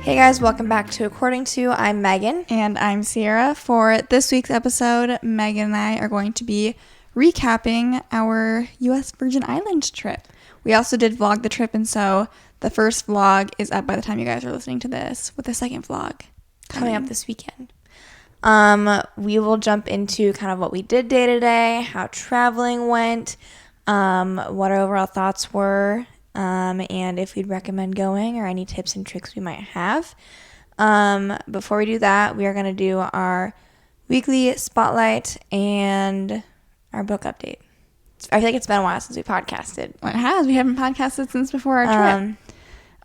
Hey guys, welcome back to According To. I'm Megan. And I'm Ciera. For this week's episode, Megan and I are going to be recapping our U.S. Virgin Islands trip. We also did vlog the trip, and so the first vlog is up by the time you guys are listening to this, with the second vlog coming up this weekend. We will jump into kind of what we did day to day, how traveling went, what our overall thoughts were, and if we'd recommend going or any tips and tricks we might have. Before we do that, we are going to do our weekly spotlight and our book update. I feel like it's been a while since we podcasted. Well, it has. We haven't podcasted since before our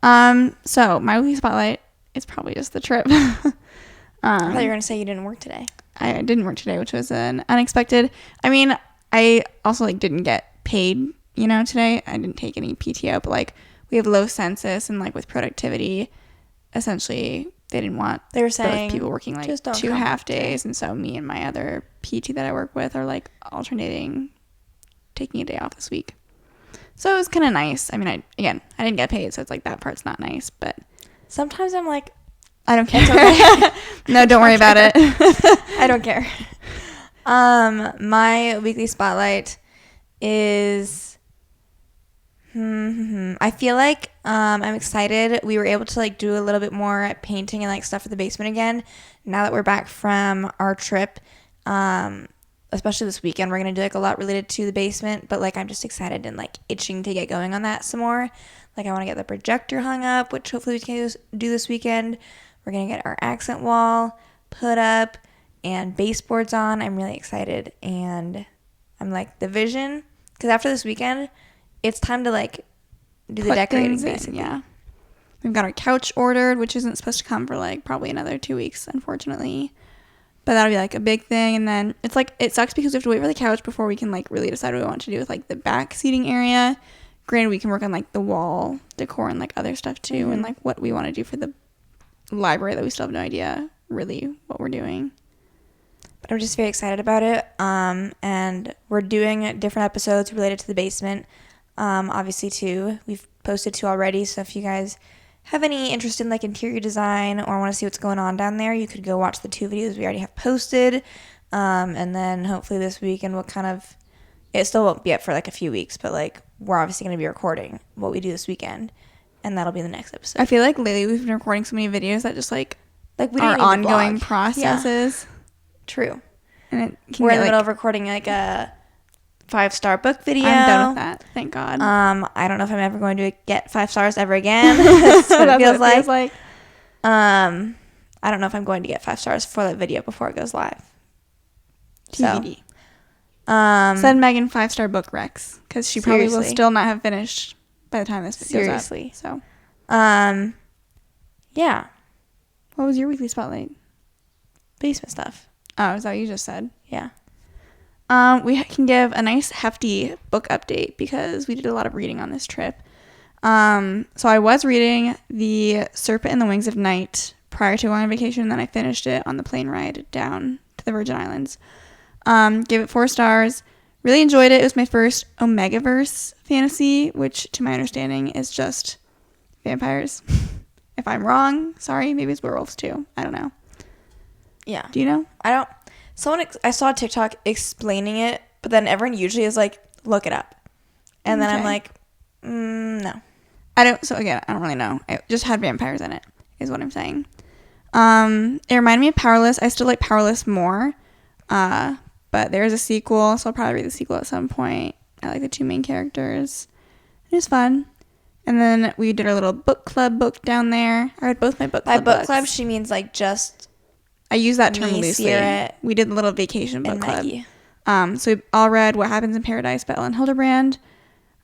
trip. So my weekly spotlight is probably just the trip. I thought you were going to say you didn't work today. I didn't work today, which was an unexpected. I mean, I also didn't get paid, today. I didn't take any PTO, but we have low census, and with productivity, essentially they didn't want they were saying both people working just 2 half days, and so me and my other PT that I work with are alternating taking a day off this week. So it was kind of nice. I mean, I didn't get paid, so it's that part's not nice, but sometimes I'm like, I don't care. Okay. No, don't worry about it. I don't care. My weekly spotlight is I feel like I'm excited. We were able to do a little bit more painting and stuff for the basement again now that we're back from our trip. Especially this weekend, we're gonna do a lot related to the basement, but I'm just excited and itching to get going on that some more. I want to get the projector hung up, which hopefully we can do this weekend. We're going to get our accent wall put up and baseboards on. I'm really excited. And I'm the vision, because after this weekend, it's time to do the decorating basically. Yeah. We've got our couch ordered, which isn't supposed to come for probably another 2 weeks, unfortunately. But that'll be a big thing. And then it's it sucks because we have to wait for the couch before we can really decide what we want to do with the back seating area. Granted, we can work on the wall decor and other stuff too, and what we want to do for the library that we still have no idea really what we're doing. But I'm just very excited about it. And we're doing different episodes related to the basement. Obviously too, we've posted 2 already, so if you guys have any interest in interior design or want to see what's going on down there, you could go watch the 2 videos we already have posted. And then hopefully this weekend we'll it still won't be up for a few weeks, but we're obviously going to be recording what we do this weekend, and that'll be the next episode. I feel lately we've been recording so many videos that just we our ongoing processes. Yeah. True. And we're in the middle of recording a 5-star book video. I'm done with that, thank God. I don't know if I'm ever going to get 5 stars ever again. That's what it feels like. I don't know if I'm going to get 5 stars for that video before it goes live. TBD. Send Megan 5-star book recs, because she probably will still not have finished by the time this video goes up. So, yeah. What was your weekly spotlight? Basement stuff. Oh, is that what you just said? Yeah. We can give a nice hefty book update because we did a lot of reading on this trip. So I was reading The Serpent and the Wings of Night prior to going on vacation, and then I finished it on the plane ride down to the Virgin Islands. Gave it 4 stars. Really enjoyed it. It was my first Omegaverse fantasy, which to my understanding is just vampires. If I'm wrong, sorry. Maybe it's werewolves too. I don't know. Yeah. Do you know? I saw a TikTok explaining it, but then everyone usually is look it up. And then I'm no. I don't really know. It just had vampires in it, is what I'm saying. It reminded me of Powerless. I still like Powerless more. But there is a sequel, so I'll probably read the sequel at some point. I like the 2 main characters. It was fun. And then we did our little book club book down there. I read both my book club books. By book club, she means just... I use that term loosely. Ciera, we did a little vacation book club. Maggie. So we all read What Happens in Paradise by Ellen Hildebrand.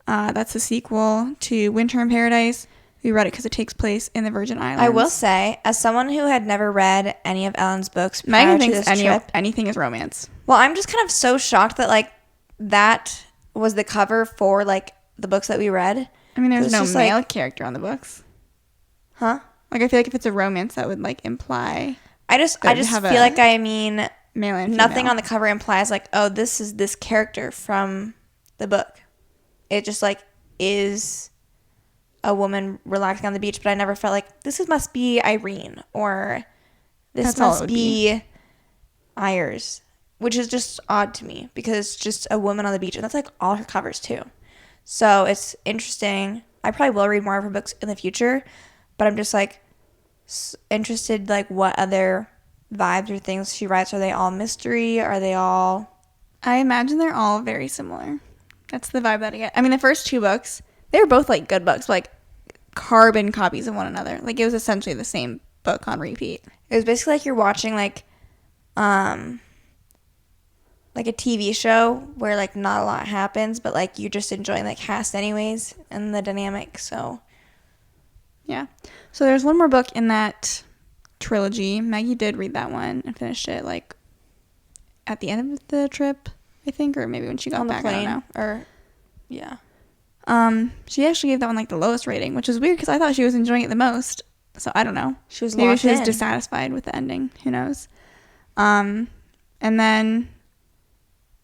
That's a sequel to Winter in Paradise. We read it because it takes place in the Virgin Islands. I will say, as someone who had never read any of Ellen's books prior Megan to thinks this trip, anything is romance. Well, I'm just kind of so shocked that that was the cover for the books that we read. I mean, there's no male character on the books. Huh? I feel like if it's a romance, that would I just feel I mean, male and female. Nothing on the cover implies oh, this is this character from the book. It just is a woman relaxing on the beach, but I never felt like this must be Irene or this must be Ayers, which is just odd to me because it's just a woman on the beach, and that's like all her covers too. So it's interesting. I probably will read more of her books in the future, but I'm just like interested like what other vibes or things she writes. Are they all mystery? Are they all... I imagine they're all very similar. That's the vibe that I get. I mean, the first 2 books, they were both like good books, like carbon copies of one another. Like it was essentially the same book on repeat. It was basically like you're watching like a TV show where like not a lot happens, but like you're just enjoying the cast anyways and the dynamic. So yeah. So there's one more book in that trilogy. Maggie did read that one and finished it like at the end of the trip, I think, or maybe when she got on the back. plane, I don't know. or yeah. She actually gave that one like the lowest rating, which is weird because I thought she was enjoying it the most. So I don't know. She was maybe locked she was in. dissatisfied with the ending. Who knows? And then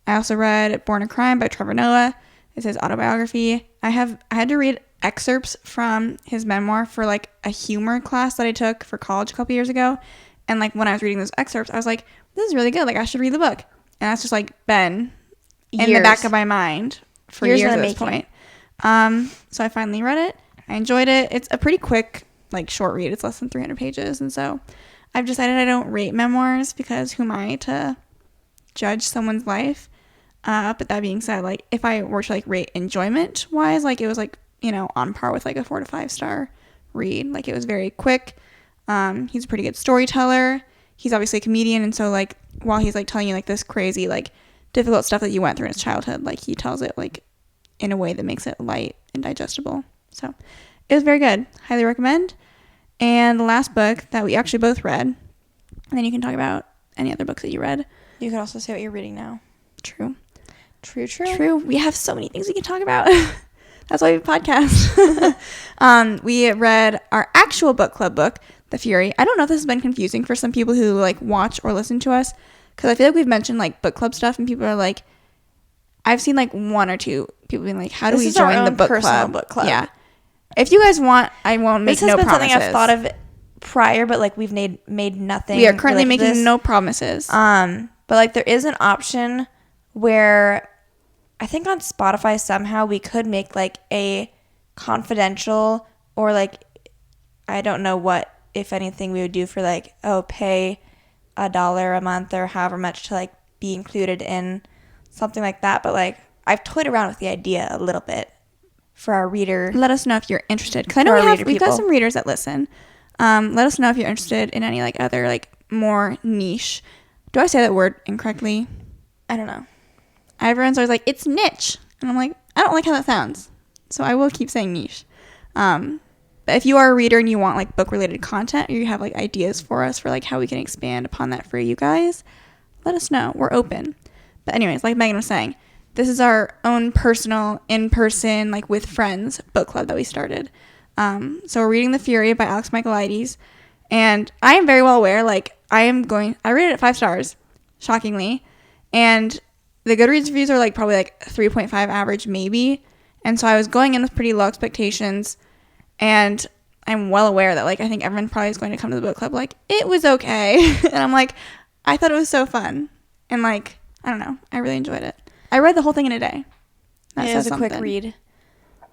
I also read Born a Crime by Trevor Noah. It's his autobiography. I had to read excerpts from his memoir for like a humor class that I took for college a couple years ago. And like when I was reading those excerpts, I was like, this is really good. Like I should read the book. And that's just like been in the back of my mind for years at this point. So I finally read it. I enjoyed it. It's a pretty quick, like short read. It's less than 300 pages. And so I've decided I don't rate memoirs because who am I to judge someone's life? But that being said, like if I were to like rate enjoyment wise, like it was like, you know, on par with like a 4 to 5 star read. Like it was very quick. He's a pretty good storyteller. He's obviously a comedian. And so like while he's like telling you like this crazy, like difficult stuff that you went through in his childhood, like he tells it like in a way that makes it light and digestible. So it was very good. Highly recommend. And the last book that we actually both read, and then you can talk about any other books that you read. You can also say what you're reading now. True. True. We have so many things we can talk about. That's why we podcast. We read our actual book club book, The Fury. I don't know if this has been confusing for some people who like watch or listen to us, because I feel like we've mentioned like book club stuff and people are like, I've seen like 1 or 2 people being like, how do we join the book club? Yeah. If you guys want, I won't make no promises. This has been something I've thought of prior, but like we've made nothing. We are currently making no promises. But like there is an option where I think on Spotify somehow we could make like a confidential, or like I don't know what, if anything, we would do for like, pay $1 a month or however much to like be included in something like that. But like I've toyed around with the idea a little bit for our reader. Let us know if you're interested, because I know we've got some readers that listen. Let us know if you're interested in any like other like more niche. Do I say that word incorrectly? I don't know. Everyone's always like, it's niche. And I'm like, I don't like how that sounds. So I will keep saying niche. But if you are a reader and you want like book related content, or you have like ideas for us for like how we can expand upon that for you guys, let us know. We're open. But anyways, like Megan was saying, this is our own personal, in-person, like with friends book club that we started. So we're reading The Fury by Alex Michaelides. And I am very well aware, like I rated it 5 stars, shockingly. And the Goodreads reviews are like probably like 3.5 average maybe. And so I was going in with pretty low expectations. And I'm well aware that like I think everyone probably is going to come to the book club like, it was okay. And I'm like, I thought it was so fun. And like, I don't know, I really enjoyed it. I read the whole thing in a day. It was a quick read.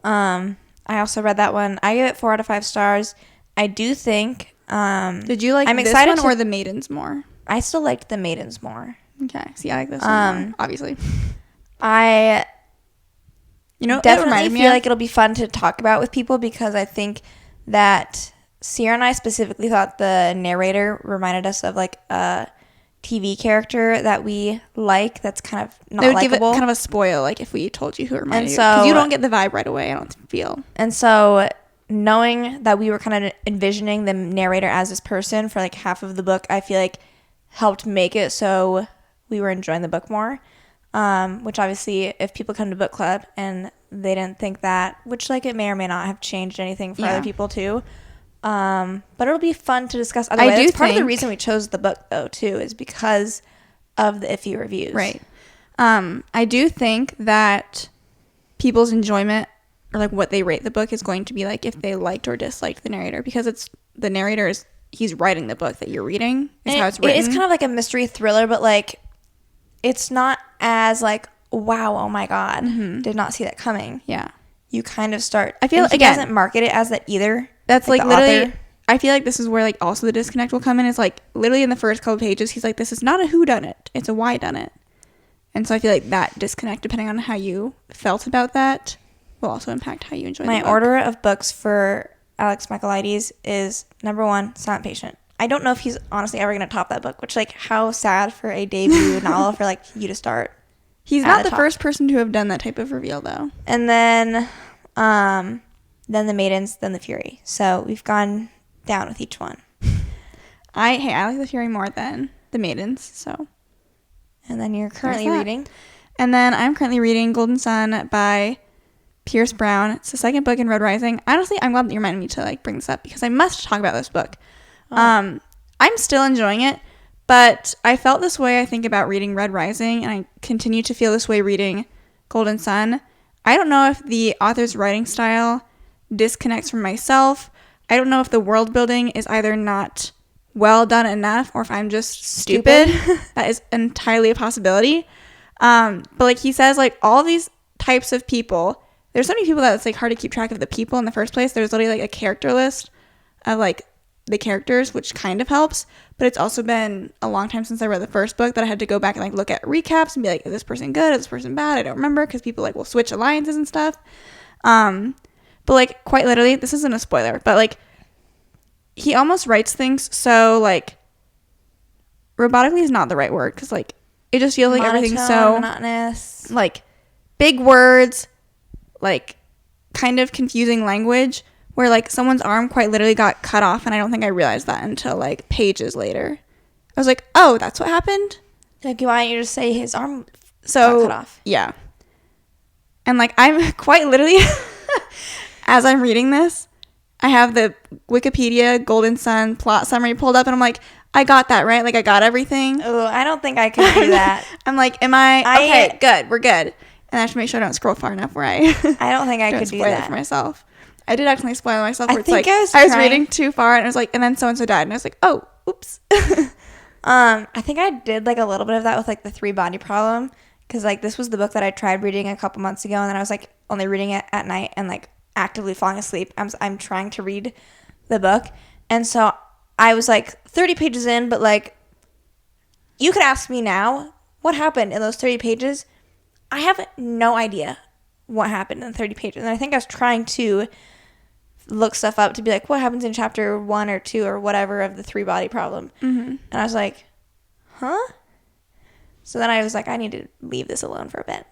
I also read that one. I give it 4 out of 5 stars. I do think... did you like this one or The Maidens more? I still liked The Maidens more. Okay. See, I like this one more, obviously. I definitely feel like it'll be fun to talk about with people, because I think that Ciera and I specifically thought the narrator reminded us of like a TV character that we like that's kind of not likable. It would give it kind of a spoil, like if we told you who it reminded you. Because you don't get the vibe right away, I don't feel. And so knowing that we were kind of envisioning the narrator as this person for like half of the book, I feel like helped make it so we were enjoying the book more. Which obviously if people come to book club and they didn't think that, which like it may or may not have changed anything for other people too. But it'll be fun to discuss. That's part of the reason we chose the book though too, is because of the iffy reviews. Right. I do think that people's enjoyment or like what they rate the book is going to be like if they liked or disliked the narrator, because it's the narrator is he's writing the book that you're reading is how it's written. It is kind of like a mystery thriller, but like it's not as like, wow, oh my god, did not see that coming. Yeah, you kind of start. I feel like he again doesn't market it as that either. That's like the literally author. I feel like this is where like also the disconnect will come in. Is like literally in the first couple pages he's like, this is not a whodunit, it's a whydunit. And so I feel like that disconnect, depending on how you felt about that, will also impact how you enjoy the book. My order of books for Alex Michaelides is number 1, Silent Patient. I don't know if he's honestly ever going to top that book, which like how sad for a debut novel for like you to start. He's not the first person to have done that type of reveal though. And then The Maidens, then The Fury. So we've gone down with each one. I like The Fury more than The Maidens, so. And then you're currently reading. And then I'm currently reading Golden Sun by Pierce Brown. It's the second book in Red Rising. Honestly, I'm glad that you reminded me to like bring this up because I must talk about this book. I'm still enjoying it, but I felt this way I think about reading Red Rising, and I continue to feel this way reading Golden Sun. I don't know if the author's writing style disconnects from myself. I don't know if the world building is either not well done enough or if I'm just stupid. That is entirely a possibility. But like he says, like all these types of people, there's so many people that it's like hard to keep track of the people in the first place. There's literally like a character list of like the characters, which kind of helps, but it's also been a long time since I read the first book that I had to go back and like look at recaps and be like, is this person good, is this person bad? I don't remember, because people like will switch alliances and stuff. But like quite literally, this isn't a spoiler, but like he almost writes things so like robotically is not the right word, because like it just feels like everything's so monotonous, like big words, like kind of confusing language, where like someone's arm quite literally got cut off, and I don't think I realized that until like pages later. I was like, oh, that's what happened? Like, why don't you just say his arm got cut off? Yeah. And like I'm quite literally as I'm reading this, I have the Wikipedia Golden Sun plot summary pulled up, and I'm like, I got that, right? Like I got everything. Oh, I don't think I could do that. I'm like, okay, good, we're good. And I have to make sure I don't scroll far enough where I don't think I could do that for myself. I did accidentally spoil myself. Where I was reading too far, and it was like, and then so and so died, and I was like, oh, oops. I think I did like a little bit of that with like the 3 Body Problem, because like this was the book that I tried reading a couple months ago, and then I was like only reading it at night and like actively falling asleep. I'm trying to read the book, and so I was like 30 pages in, but like you could ask me now what happened in those 30 pages. I have no idea what happened in 30 pages, and I think I was trying to look stuff up to be like, what happens in chapter 1 or 2 or whatever of the 3 Body Problem. And I was like, huh? So then I was like, I need to leave this alone for a bit.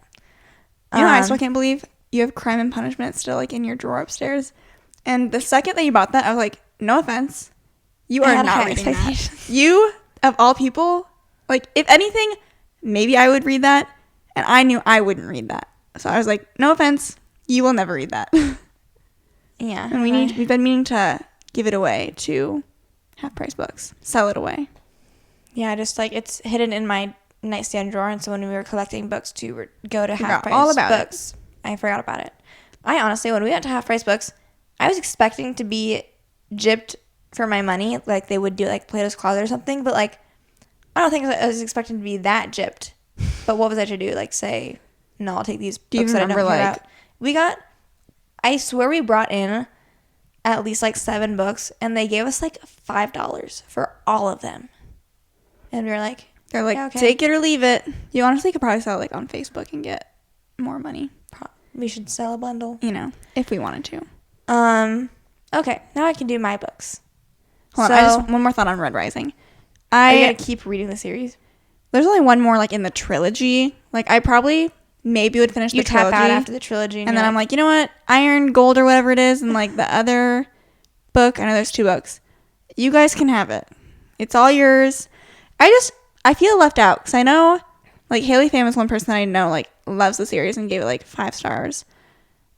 You know, I still can't believe you have Crime and Punishment still like in your drawer upstairs. And the second that you bought that, I was like, no offense, you are not reading that. You, of all people, like if anything, maybe I would read that, and I knew I wouldn't read that. So I was like, no offense, you will never read that. Yeah. And we've been meaning to give it away to Half Price Books. Sell it away. Yeah, just like it's hidden in my nightstand drawer, and so when we were collecting books to go to Half Price all about Books, I forgot about it. I honestly, when we went to Half Price Books, I was expecting to be gypped for my money, like they would do like Plato's Closet or something, but like I don't think I was expecting to be that gypped. But what was I to do? Like say, no, I'll take these books that I don't care about. We got, I swear we brought in at least like 7 books, and they gave us like $5 for all of them. And we were like, they're like, yeah, okay. Take it or leave it. You honestly could probably sell it like on Facebook and get more money. We should sell a bundle. You know, if we wanted to. Okay, now I can do my books. Hold on, I just one more thought on Red Rising. Are you gonna keep reading the series? There's only one more like in the trilogy. Like I probably maybe would finish the trilogy. You tap out after the trilogy. And then I'm like, you know what? Iron, Gold, or whatever it is, and like the other book, I know there's 2 books. You guys can have it. It's all yours. I feel left out because I know like Haley Pham is one person that I know like loves the series and gave it like 5 stars.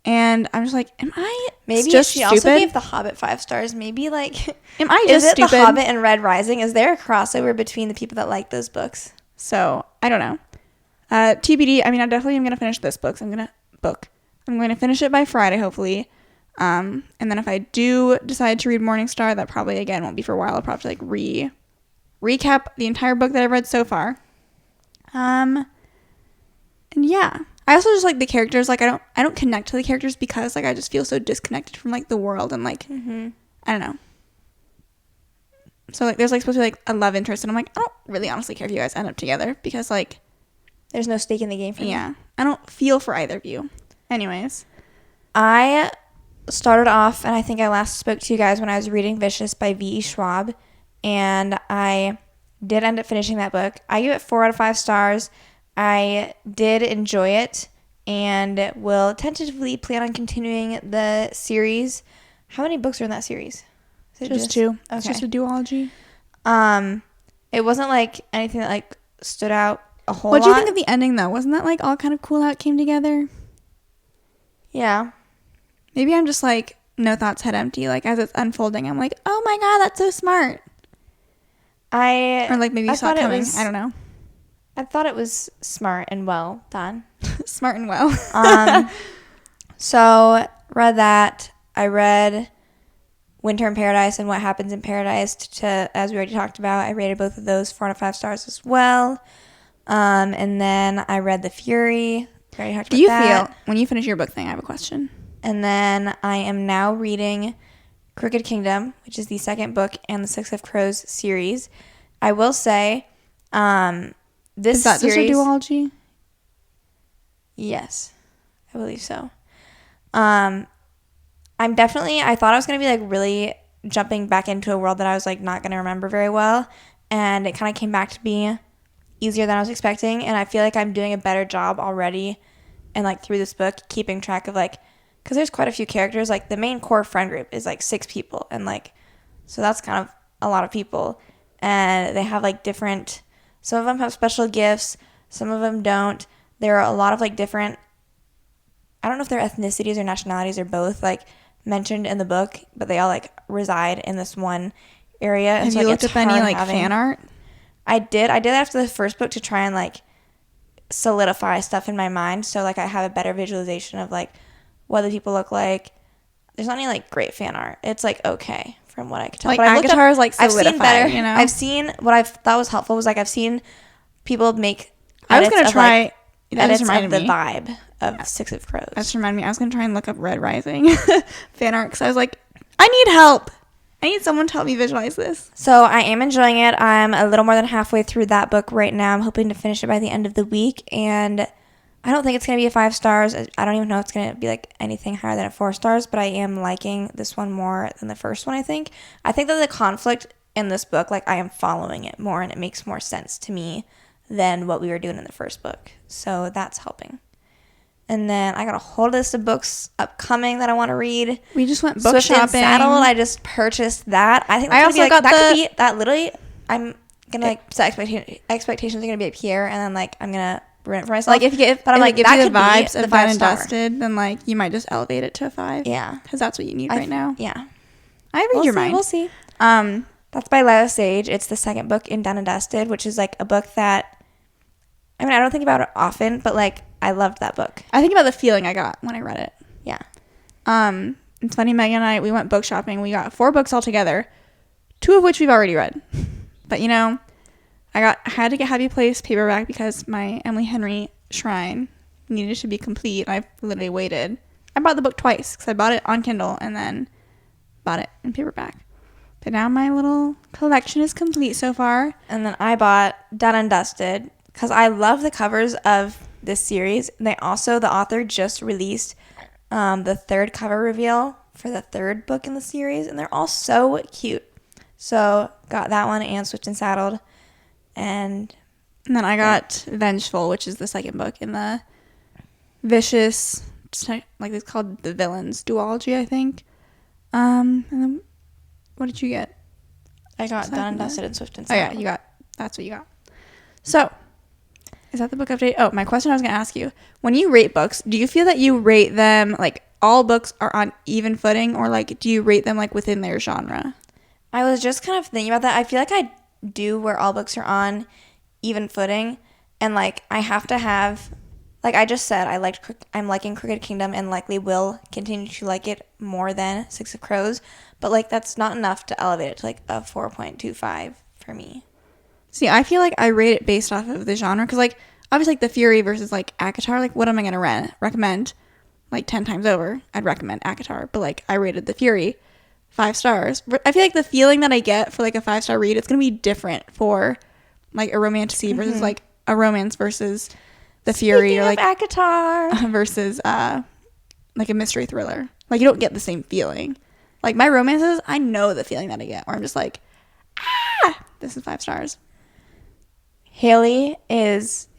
And I'm just like, am I maybe just she stupid? Also gave The Hobbit 5 stars. Maybe like, am I just stupid? Is it The Hobbit and Red Rising? Is there a crossover between the people that like those books? So I don't know. TBD. I mean, I definitely am gonna finish this book. So I'm I'm going to finish it by Friday, hopefully. And then if I do decide to read Morningstar, that probably, again, won't be for a while. I'll probably, like, recap the entire book that I've read so far. And, yeah. I also just like the characters. Like, I don't connect to the characters because, like, I just feel so disconnected from, like, the world and, like, I don't know. So, like, there's, like, supposed to be, like, a love interest, and I'm like, I don't really honestly care if you guys end up together because, like, There's no stake in the game for me. yeah, I don't feel for either of you. Anyways. I started off, and I think I last spoke to you guys when I was reading Vicious by V.E. Schwab, and I did end up finishing that book. I give it 4 out of 5 stars. I did enjoy it and will tentatively plan on continuing the series. How many books are in that series? Is it Just 2. Okay. It's just a duology. It wasn't like anything that like stood out a whole lot. What do you think of the ending though? Wasn't that like all kind of cool how it came together? Yeah. Maybe I'm just like no thoughts, head empty. Like as it's unfolding, I'm like, oh my god, that's so smart. Or like maybe you saw it coming. I don't know. I thought it was smart and well done. Smart and well. So read that. I read Winter in Paradise and What Happens in Paradise as we already talked about. I rated both of those 4 out of 5 stars as well. And then I read The Fury. We already talked about that. Do you feel when you finish your book thing? I have a question. And then I am now reading Crooked Kingdom, which is the second book in the Six of Crows series. I will say, this is that series, just a duology? Yes, I believe so. I thought I was going to be like really jumping back into a world that I was like not going to remember very well. And it kind of came back to be easier than I was expecting. And I feel like I'm doing a better job already and like through this book, keeping track of like, because there's quite a few characters. Like the main core friend group is like 6 people. And like, so that's kind of a lot of people. And they have like different, some of them have special gifts. Some of them don't. There are a lot of like different, I don't know if they're ethnicities or nationalities or both, like mentioned in the book, but they all like reside in this one area. Have you looked up any like fan art? I did after the first book to try and like solidify stuff in my mind. So like I have a better visualization of like what the people look like. There's not any like great fan art. It's like okay from what I could tell. Like but Avatar is like solidified, I've seen better. You know? I've seen what I thought was helpful was like I've seen people make I was going to try like, edits of the me. vibe of Six of Crows. That just reminded me. I was going to try and look up Red Rising fan art because I was like, I need help. I need someone to help me visualize this. So I am enjoying it. I'm a little more than halfway through that book right now. I'm hoping to finish it by the end of the week. And I don't think it's going to be a 5 stars. I don't even know if it's going to be like anything higher than a 4 stars. But I am liking this one more than the first one, I think. I think that the conflict in this book, like I am following it more. And it makes more sense to me than what we were doing in the first book. So that's helping. And then I got a whole list of books upcoming that I want to read. We just went book Swift shopping. And Saddled. I just purchased that. I think that's I also be like, got that the, could be that literally. I'm gonna like set expectations are gonna be up here, and then like I'm gonna ruin it for myself. like if you get, but I'm like gives that you could the vibes be of the Done 5 and star. Dusted, then like you might just elevate it to a 5. Yeah, because that's what you need right now. Yeah, I read your mind. We'll see. That's by Lila Sage. It's the second book in Done and Dusted, which is like a book that. I mean, I don't think about it often, but like I loved that book. I think about the feeling I got when I read it. Yeah. It's funny, Megan and I, we went book shopping. We got 4 books all together, 2 of which we've already read. But you know, I had to get Happy Place paperback because my Emily Henry Shrine needed to be complete. I literally waited. I bought the book twice because I bought it on Kindle and then bought it in paperback. But now my little collection is complete so far. And then I bought Done and Dusted because I love the covers of this series. And the author just released the 3rd cover reveal for the 3rd book in the series. And they're all so cute. So got that one and Swift and Saddled. And then I got Vengeful, which is the 2nd book in the Vicious, like it's called The Villains duology, I think. And then what did you get? I got Done and Dusted and Swift and Saddled. Oh yeah, that's what you got. So, is that the book update? Oh, my question I was going to ask you. When you rate books, do you feel that you rate them, like, all books are on even footing, or, like, do you rate them, like, within their genre? I was just kind of thinking about that. I feel like I do where all books are on even footing, and, like, I have to have, like I just said, I'm liking Crooked Kingdom and likely will continue to like it more than Six of Crows, but like that's not enough to elevate it to like a 4.25 for me. See, I feel like I rate it based off of the genre because, like, obviously, like, The Fury versus, like, ACOTAR, like, what am I going to recommend? Like, 10 times over, I'd recommend ACOTAR, but, like, I rated The Fury 5 stars. I feel like the feeling that I get for, like, a 5-star read, it's going to be different for, like, a romantasy versus, like, a romance versus The Fury, or, like, ACOTAR versus, like, a mystery thriller. Like, you don't get the same feeling. Like, my romances, I know the feeling that I get, where I'm just like, this is 5 stars. Haley has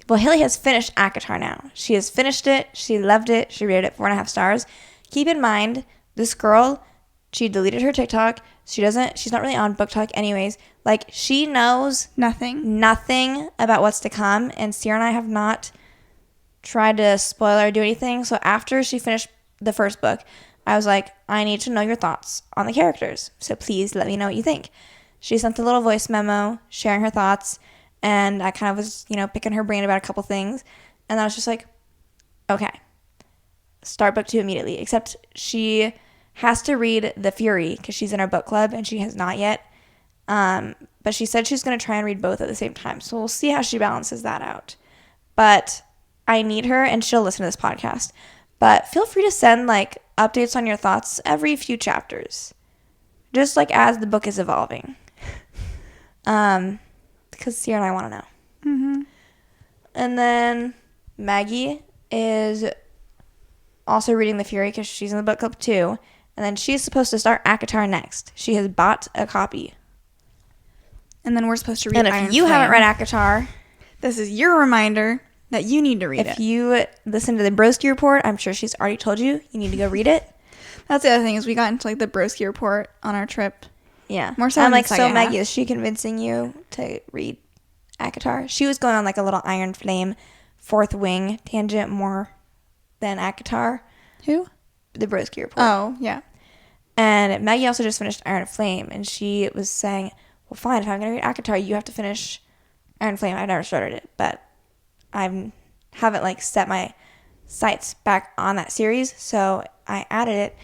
finished ACOTAR now. She has finished it. She loved it. She rated it 4.5 stars. Keep in mind, this girl, she deleted her TikTok. She's not really on Book Talk anyways. Like, she knows Nothing about what's to come. And Ciera and I have not tried to spoil or do anything. So after she finished the first book, I was like, I need to know your thoughts on the characters. So please let me know what you think. She sent a little voice memo sharing her thoughts. And I kind of was, picking her brain about a couple things. And I was just like, okay, start book 2 immediately. Except she has to read The Fury because she's in our book club and she has not yet. But she said she's going to try and read both at the same time. So we'll see how she balances that out. But I need her, and she'll listen to this podcast. But feel free to send, like, updates on your thoughts every few chapters. Just, like, as the book is evolving. Because Ciera and I want to know. Mm-hmm. And then Maggie is also reading The Fury because she's in the book club too. And then she's supposed to start ACOTAR next. She has bought a copy. And then we're supposed to read And if Iron you Flame. haven't read ACOTAR, This is your reminder that you need to read it. if you listen to the Broski Report, I'm sure she's already told you need to go read it. That's the other thing is we got into, like, the Broski Report on our trip. Yeah. More so I'm in the like, so second Maggie, half. is she convincing you to read ACOTAR? She was going on like a little Iron Flame Fourth Wing tangent more than ACOTAR. Who? The Broski Report. Oh, yeah. And Maggie also just finished Iron Flame, and she was saying, well, fine, if I'm going to read ACOTAR, you have to finish Iron Flame. I've never started it, but I haven't, like, set my sights back on that series, so I added it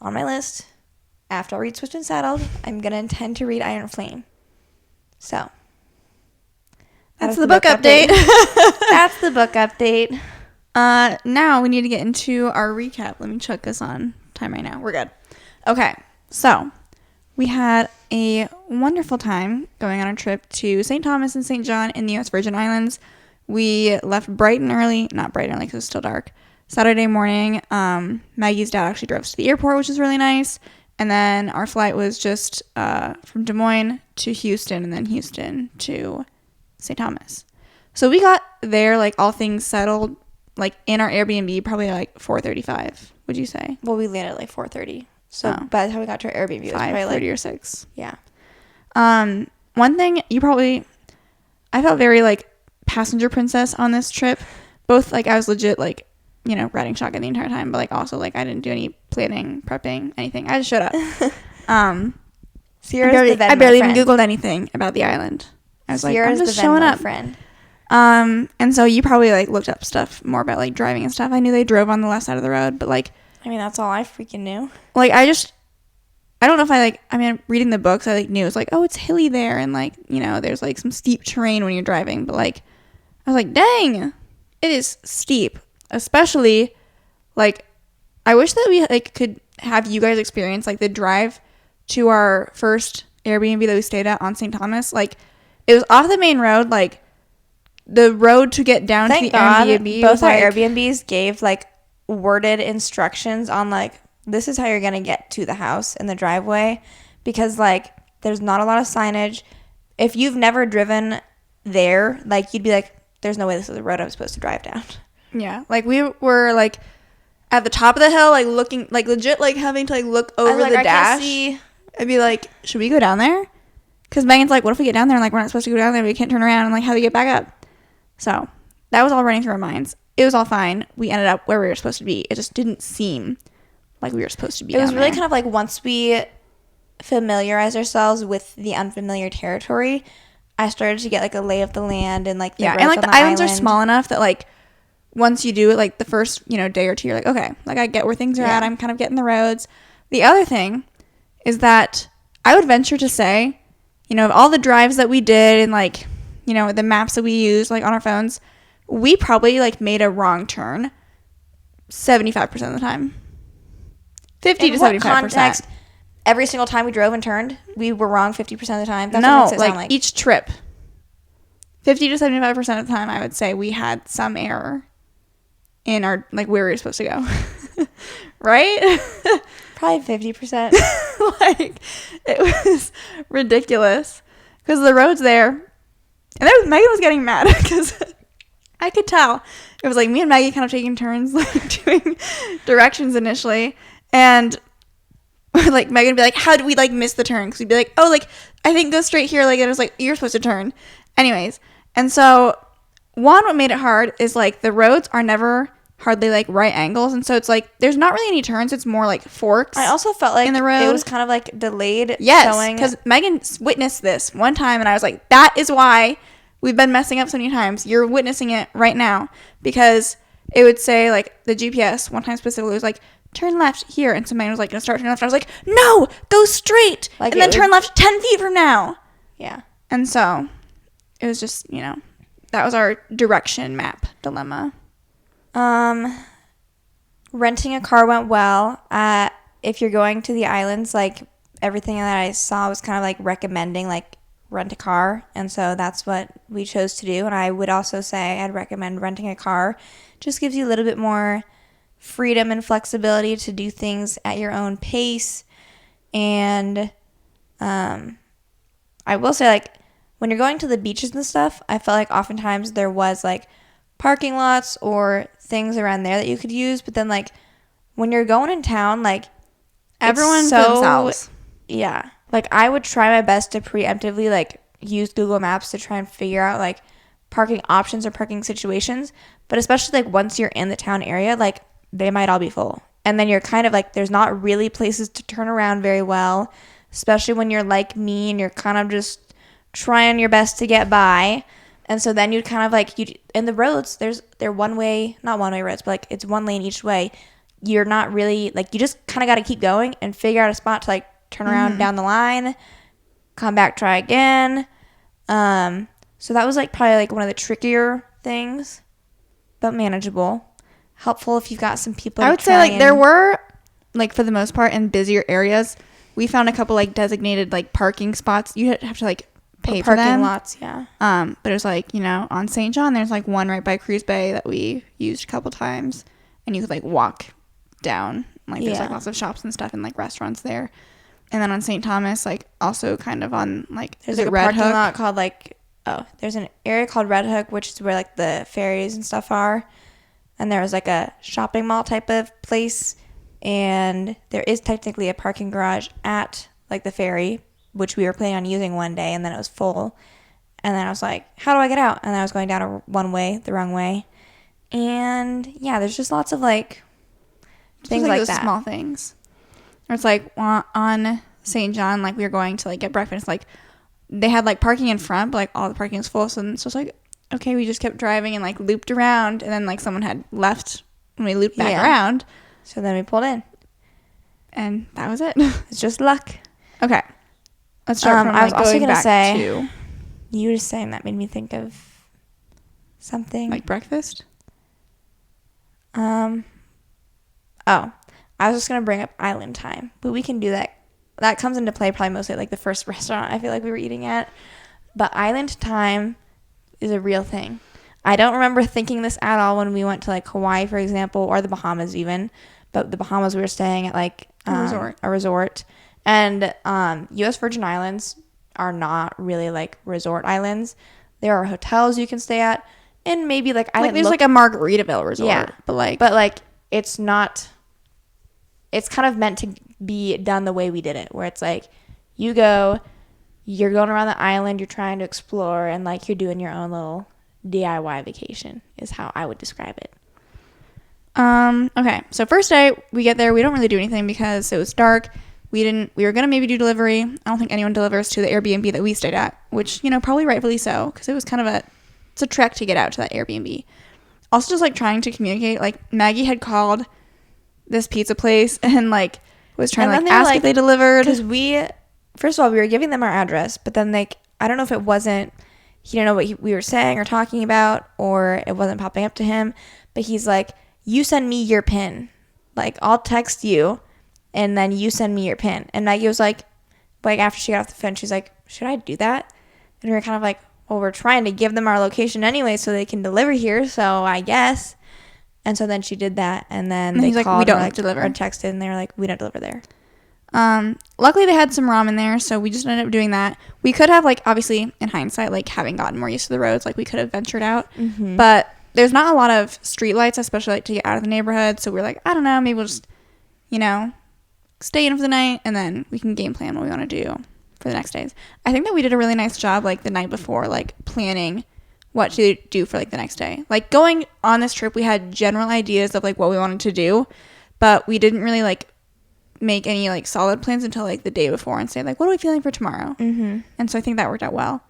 on my list. After I read Switched and Saddled, I'm going to intend to read Iron Flame. So. That's the book update. That's the book update. Now we need to get into our recap. Let me check this on time right now. We're good. Okay, so we had a wonderful time going on a trip to St. Thomas and St. John in the U.S. Virgin Islands. We left not bright and early because it was still dark. Saturday morning, Maggie's dad actually drove us to the airport, which was really nice. And then our flight was just from Des Moines to Houston, and then Houston to St. Thomas. So we got there, like, all things settled, like, in our Airbnb, probably like 4:35. Would you say? Well, we landed at like 4:30. So by the time we got to our Airbnb, it was probably 5:30 like or 6. Yeah. One thing I felt very, like, passenger princess on this trip. Both, like, I was legit, like, riding shotgun the entire time, but, like, also, like, I didn't do any planning, prepping, anything. I just showed up. I barely even Googled anything about the island. I was like, I'm just showing up. Friend. And so you probably, like, looked up stuff more about, like, driving and stuff. I knew they drove on the left side of the road, but, like, I mean, that's all I freaking knew. like, I don't know if reading the books, I, like, knew it's like, oh, it's hilly there, and, like, there's, like, some steep terrain when you're driving, but, like, I was like, dang, it is steep. Especially, like, I wish that we, like, could have you guys experience, like, the drive to our first Airbnb that we stayed at on St. Thomas. Like, it was off the main road, like, the road to get down to the Airbnb. Both our Airbnbs gave, like, worded instructions on, like, this is how you're going to get to the house in the driveway, because, like, there's not a lot of signage. If you've never driven there, like, you'd be like, there's no way this is the road I'm supposed to drive down. Yeah, like, we were, like, at the top of the hill, like, looking, like, legit, like, having to, like, look over the dash. I'd be like, should we go down there? Because Megan's like, what if we get down there and, like, we're not supposed to go down there, we can't turn around, and, like, how do we get back up? So that was all running through our minds. It was all fine. We ended up where we were supposed to be. It just didn't seem like we were supposed to be. It was really kind of like once we familiarized ourselves with the unfamiliar territory, I started to get, like, a lay of the land and, like, the and, like, the islands are small enough that, like, once you do it, like the first, day or two, you're like, okay, like I get where things are Yeah. at. I'm kind of getting the roads. The other thing is that I would venture to say, of all the drives that we did and like, the maps that we used like on our phones, we probably like made a wrong turn 75% of the time. 50 to 75%. Context, every single time we drove and turned, we were wrong 50% of the time? That's no, what makes it sound like each trip. 50 to 75% of the time, I would say we had some error in our, like, where we were supposed to go. Right? probably 50%. Like, it was ridiculous. Because the road's there. And Megan was getting mad because I could tell. It was like me and Maggie kind of taking turns, like, doing directions initially. And, like, Megan would be like, how did we, like, miss the turn? Because we'd be like, oh, like, I think go straight here. Like, and it was like, you're supposed to turn. Anyways. And so, what made it hard is, like, the roads are never hardly, like, right angles. And so, it's, like, there's not really any turns. It's more, like, forks. I also felt like in the road. It was kind of, like, delayed. Yes, because Megan witnessed this one time, and I was like, that is why we've been messing up so many times. You're witnessing it right now. Because it would say, like, the GPS, one time specifically, was like, turn left here. And so Megan was like, gonna start turning left. And I was like, no, go straight. Like, and then turn left 10 feet from now. Yeah. And so it was just, that was our direction map dilemma. Renting a car went well. If you're going to the islands, like, everything that I saw was kind of like recommending, like, rent a car. And so that's what we chose to do. And I would also say I'd recommend renting a car. Just gives you a little bit more freedom and flexibility to do things at your own pace. And I will say, like, when you're going to the beaches and stuff, I felt like oftentimes there was, like, parking lots or things around there that you could use. But then, like, when you're going in town, like, everyone for themselves. Yeah. Like, I would try my best to preemptively, like, use Google Maps to try and figure out, like, parking options or parking situations. But especially, like, once you're in the town area, like, they might all be full. And then you're kind of, like, there's not really places to turn around very well, especially when you're like me and you're kind of just trying your best to get by. And so then you'd kind of, like, in the roads, they're one-way, not one-way roads, but, like, it's one lane each way. You're not really, like, you just kind of got to keep going and figure out a spot to, like, turn around down the line, come back, try again. So that was, like, probably, like, one of the trickier things, but manageable. Helpful if you've got some people. I would say, like, there were, like, for the most part, in busier areas, we found a couple, like, designated, like, parking spots. You have to, like, pay for them. Parking lots, yeah. But it was, like, on St. John, there's, like, one right by Cruise Bay that we used a couple times, and you could, like, walk down. Like, there's, like, lots of shops and stuff and, like, restaurants there. And then on St. Thomas, like, also kind of on, like, there's, like, a Red parking Hook? lot called, like, there's an area called Red Hook, which is where, like, the ferries and stuff are. And there was, like, a shopping mall type of place. And there is technically a parking garage at, like, the ferry, which we were planning on using one day, and then it was full. And then I was like, how do I get out? And then I was going down one way, the wrong way. And, yeah, there's just lots of, like, things like that. Small things. Or it's, like, on St. John, like, we were going to, like, get breakfast. Like, they had, like, parking in front, but, like, all the parking was full. So it's like, okay, we just kept driving and, like, looped around. And then, like, someone had left and we looped back around. So then we pulled in. And that was it. It's just luck. Okay. Let's start from, like, I was also going to say, to, you were just saying that made me think of something. like, breakfast? I was just going to bring up island time, but we can do that. That comes into play probably mostly at, like, the first restaurant I feel like we were eating at. But island time is a real thing. I don't remember thinking this at all when we went to, like, Hawaii, for example, or the Bahamas even. But the Bahamas, we were staying at, like, a resort. And U.S. Virgin Islands are not really, like, resort islands. There are hotels you can stay at. And maybe, like, there's, like, a Margaritaville resort. Yeah. But, like, it's not... It's kind of meant to be done the way we did it, where it's, like, you go, you're going around the island, you're trying to explore, and, like, you're doing your own little DIY vacation is how I would describe it. Okay. So first day we get there, we don't really do anything because it was dark. We were going to maybe do delivery. I don't think anyone delivers to the Airbnb that we stayed at, which, probably rightfully so, because it was kind of it's a trek to get out to that Airbnb. Also just like trying to communicate. Like Maggie had called this pizza place and like was trying to like ask if they delivered. Because first of all, we were giving them our address, but then like, I don't know if it wasn't, he didn't know what we were saying or talking about, or it wasn't popping up to him, but he's like, you send me your PIN. Like, I'll text you, and then you send me your PIN. And Maggie was like after she got off the phone, she's like, should I do that? And we were kind of like, well, we're trying to give them our location anyway so they can deliver here, so I guess. And so then she did that, and then they called, we don't deliver. Or texted, and they were like, we don't deliver there. Luckily they had some ramen there, so we just ended up doing that. We could have, like, obviously in hindsight, like having gotten more used to the roads, like we could have ventured out, but there's not a lot of street lights, especially like to get out of the neighborhood. So we're like, I don't know, maybe we'll just, stay in for the night, and then we can game plan what we want to do for the next days. I think that we did a really nice job, like the night before, like planning what to do for like the next day. Like going on this trip, we had general ideas of like what we wanted to do, but we didn't really like make any like solid plans until like the day before and say like, what are we feeling for tomorrow? And so I think that worked out well.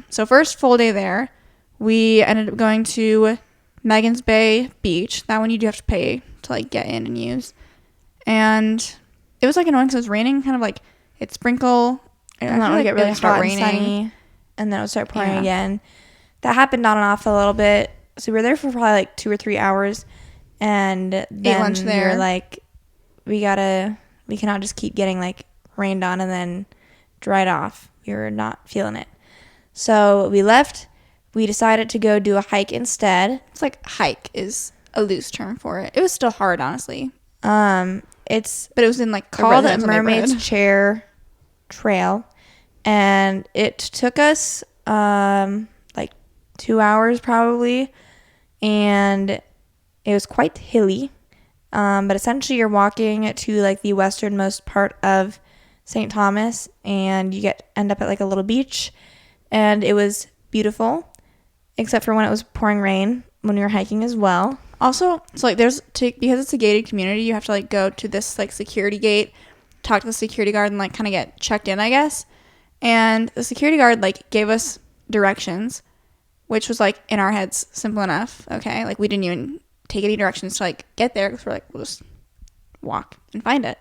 So first full day there, we ended up going to Megan's Bay Beach. That one you do have to pay to like get in and use, and it was like annoying because it was raining, kind of like it sprinkle and then it would get really hot and sunny, and then it would start pouring again. That happened on and off a little bit. So we were there for probably like 2 or 3 hours, and then ate lunch there. We were like, we cannot just keep getting like rained on and then dried off. We were not feeling it. So we left. We decided to go do a hike instead. It's like hike is a loose term for it. It was still hard, honestly. But it was in like called Mermaid's Chair Trail, and it took us like 2 hours probably, and it was quite hilly. But essentially you're walking to like the westernmost part of St. Thomas, and you end up at like a little beach, and it was beautiful, except for when it was pouring rain when we were hiking as well. Also, so like because it's a gated community, you have to like go to this like security gate, talk to the security guard, and like kind of get checked in, I guess. And the security guard like gave us directions, which was like in our heads simple enough. Okay, like we didn't even take any directions to like get there because we're like, we'll just walk and find it.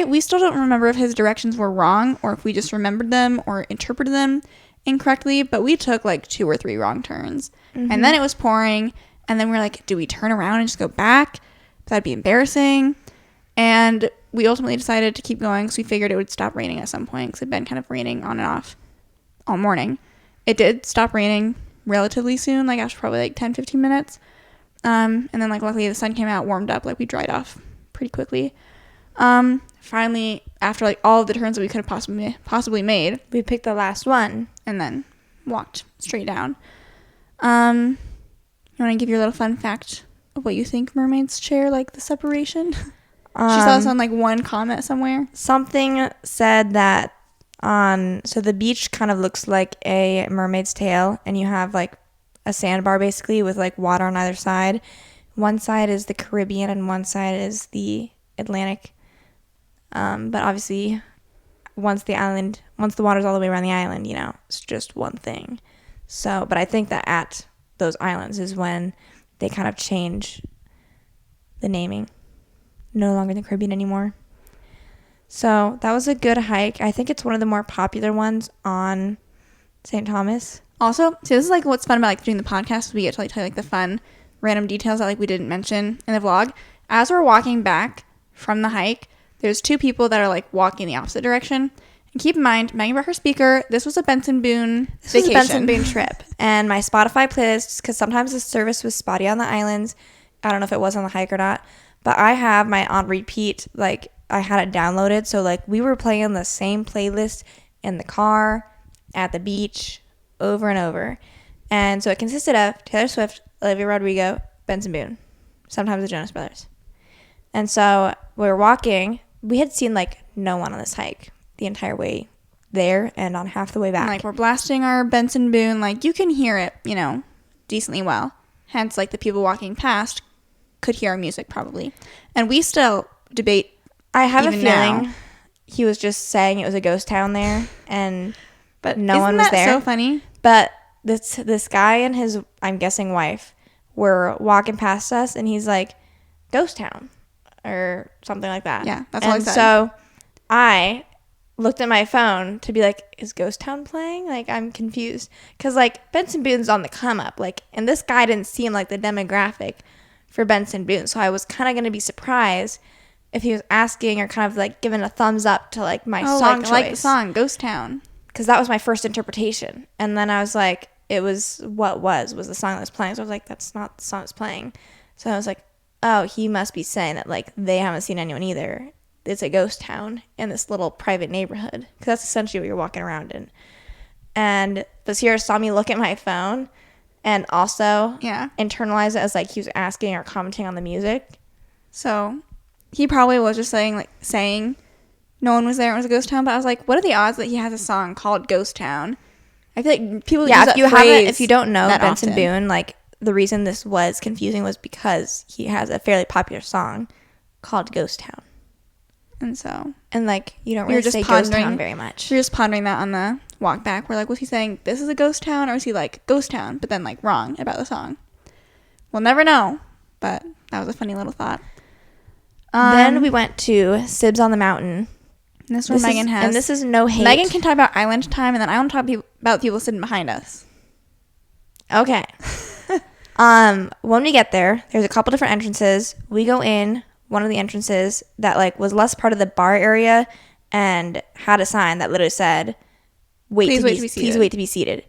We still don't remember if his directions were wrong or if we just remembered them or interpreted them incorrectly, but we took like 2 or 3 wrong turns. And then it was pouring, and then we were like, do we turn around and just go back? That'd be embarrassing. And we ultimately decided to keep going because we figured it would stop raining at some point because it had been kind of raining on and off all morning. It did stop raining relatively soon, like after probably like 10-15 minutes. And then like luckily the sun came out, warmed up, like we dried off pretty quickly. Finally, after like all of the turns that we could have possibly made, we picked the last one and then walked straight down. You want to give your little fun fact of what you think Mermaid's Chair, like the separation? She saw this on like one comment somewhere. Something said that so the beach kind of looks like a mermaid's tail, and you have like a sandbar basically with like water on either side. One side is the Caribbean and one side is the Atlantic. But obviously once the water's all the way around the island, it's just one thing. So, but I think that at those islands is when they kind of change the naming. No longer the Caribbean anymore. So that was a good hike. I think it's one of the more popular ones on St. Thomas. Also, see, this is like what's fun about like doing the podcast. We get to like tell you like the fun random details that like we didn't mention in the vlog. As we're walking back from the hike, there's 2 people that are like walking the opposite direction. And keep in mind, Maggie brought her speaker. This was a Benson Boone vacation. This was a Benson Boone trip. And my Spotify playlist, because sometimes the service was spotty on the islands. I don't know if it was on the hike or not. But I have my on repeat, like I had it downloaded. So like we were playing the same playlist in the car, at the beach, over and over. And so it consisted of Taylor Swift, Olivia Rodrigo, Benson Boone, sometimes the Jonas Brothers. And so we were walking. We had seen like no one on this hike the entire way there and on half the way back. And, like we're blasting our Benson Boone, like you can hear it, decently well. Hence, like the people walking past could hear our music probably. And we still debate. I have a feeling he was just saying it was a ghost town there, but no one was there. Isn't that so funny? But this guy and his, I'm guessing, wife were walking past us, and he's like, "Ghost Town," or something like that. Yeah, that's all he said. So I looked at my phone to be like, is Ghost Town playing? Like, I'm confused. Because, like, Benson Boone's on the come up. Like, and this guy didn't seem like the demographic for Benson Boone. So I was kind of going to be surprised if he was asking or kind of, like, giving a thumbs up to, like, my song choice. Like the song, Ghost Town. Because that was my first interpretation. And then I was like, it was the song that was playing. So I was like, that's not the song that's playing. So I was like, oh, he must be saying that, like, they haven't seen anyone either. It's a ghost town in this little private neighborhood, because that's essentially what you're walking around in. And but Ciera saw me look at my phone and also internalize it as like he was asking or commenting on the music. So he probably was just saying no one was there, it was a ghost town. But I was like, what are the odds that he has a song called Ghost Town? I feel like people use that phrase. If you don't know Benson often. Boone, like, the reason this was confusing was because he has a fairly popular song called Ghost Town. And like, you don't really say Ghost Town very much. We were just pondering that on the walk back. We're like, was he saying this is a ghost town, or was he like Ghost Town, but then like wrong about the song? We'll never know, but that was a funny little thought. Then we went to Sibs on the Mountain. And this is where Megan has. And this is no hate. Megan can talk about island time, and then I want to talk about people sitting behind us. Okay. When we get there, there's a couple different entrances. We go in one of the entrances that like was less part of the bar area and had a sign that literally said, please wait to be seated.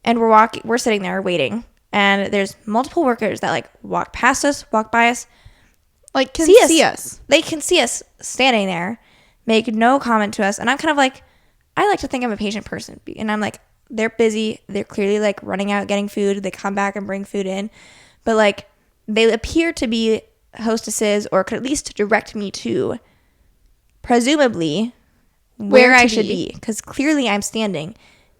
And we're sitting there waiting, and there's multiple workers that like walk past us, walk by us, like can see us. They can see us standing there, make no comment to us. And I'm kind of like, I like to think I'm a patient person, and I'm like, they're busy, they're clearly like running out getting food, they come back and bring food in, but like they appear to be hostesses, or could at least direct me to presumably where I should be, because clearly I'm standing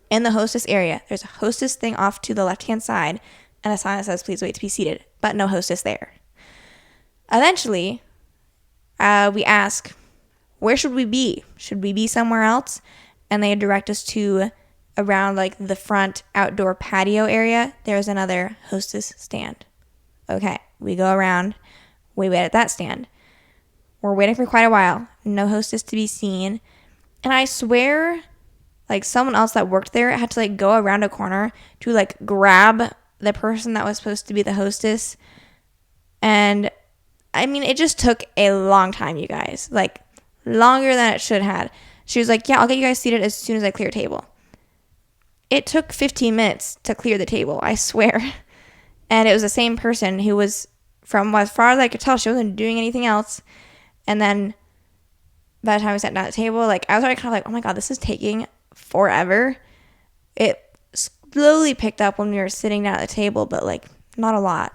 in the hostess area. There's a hostess thing off to the left hand side and a sign that says please wait to be seated, but no hostess there. Eventually we ask, where should we be? Should we be somewhere else? And they direct us to around like the front outdoor patio area. There's another hostess stand. Okay, we go around. We wait at that stand. We're waiting for quite a while. No hostess to be seen. And I swear, like, someone else that worked there had to, like, go around a corner to, like, grab the person that was supposed to be the hostess. And, I mean, it just took a long time, you guys. Like, longer than it should have. She was like, yeah, I'll get you guys seated as soon as I clear a table. It took 15 minutes to clear the table, I swear. And it was the same person who was, from as far as I could tell, she wasn't doing anything else. And then by the time we sat down at the table, like, I was already kind of like, oh my God, this is taking forever. It slowly picked up when we were sitting down at the table, but like not a lot.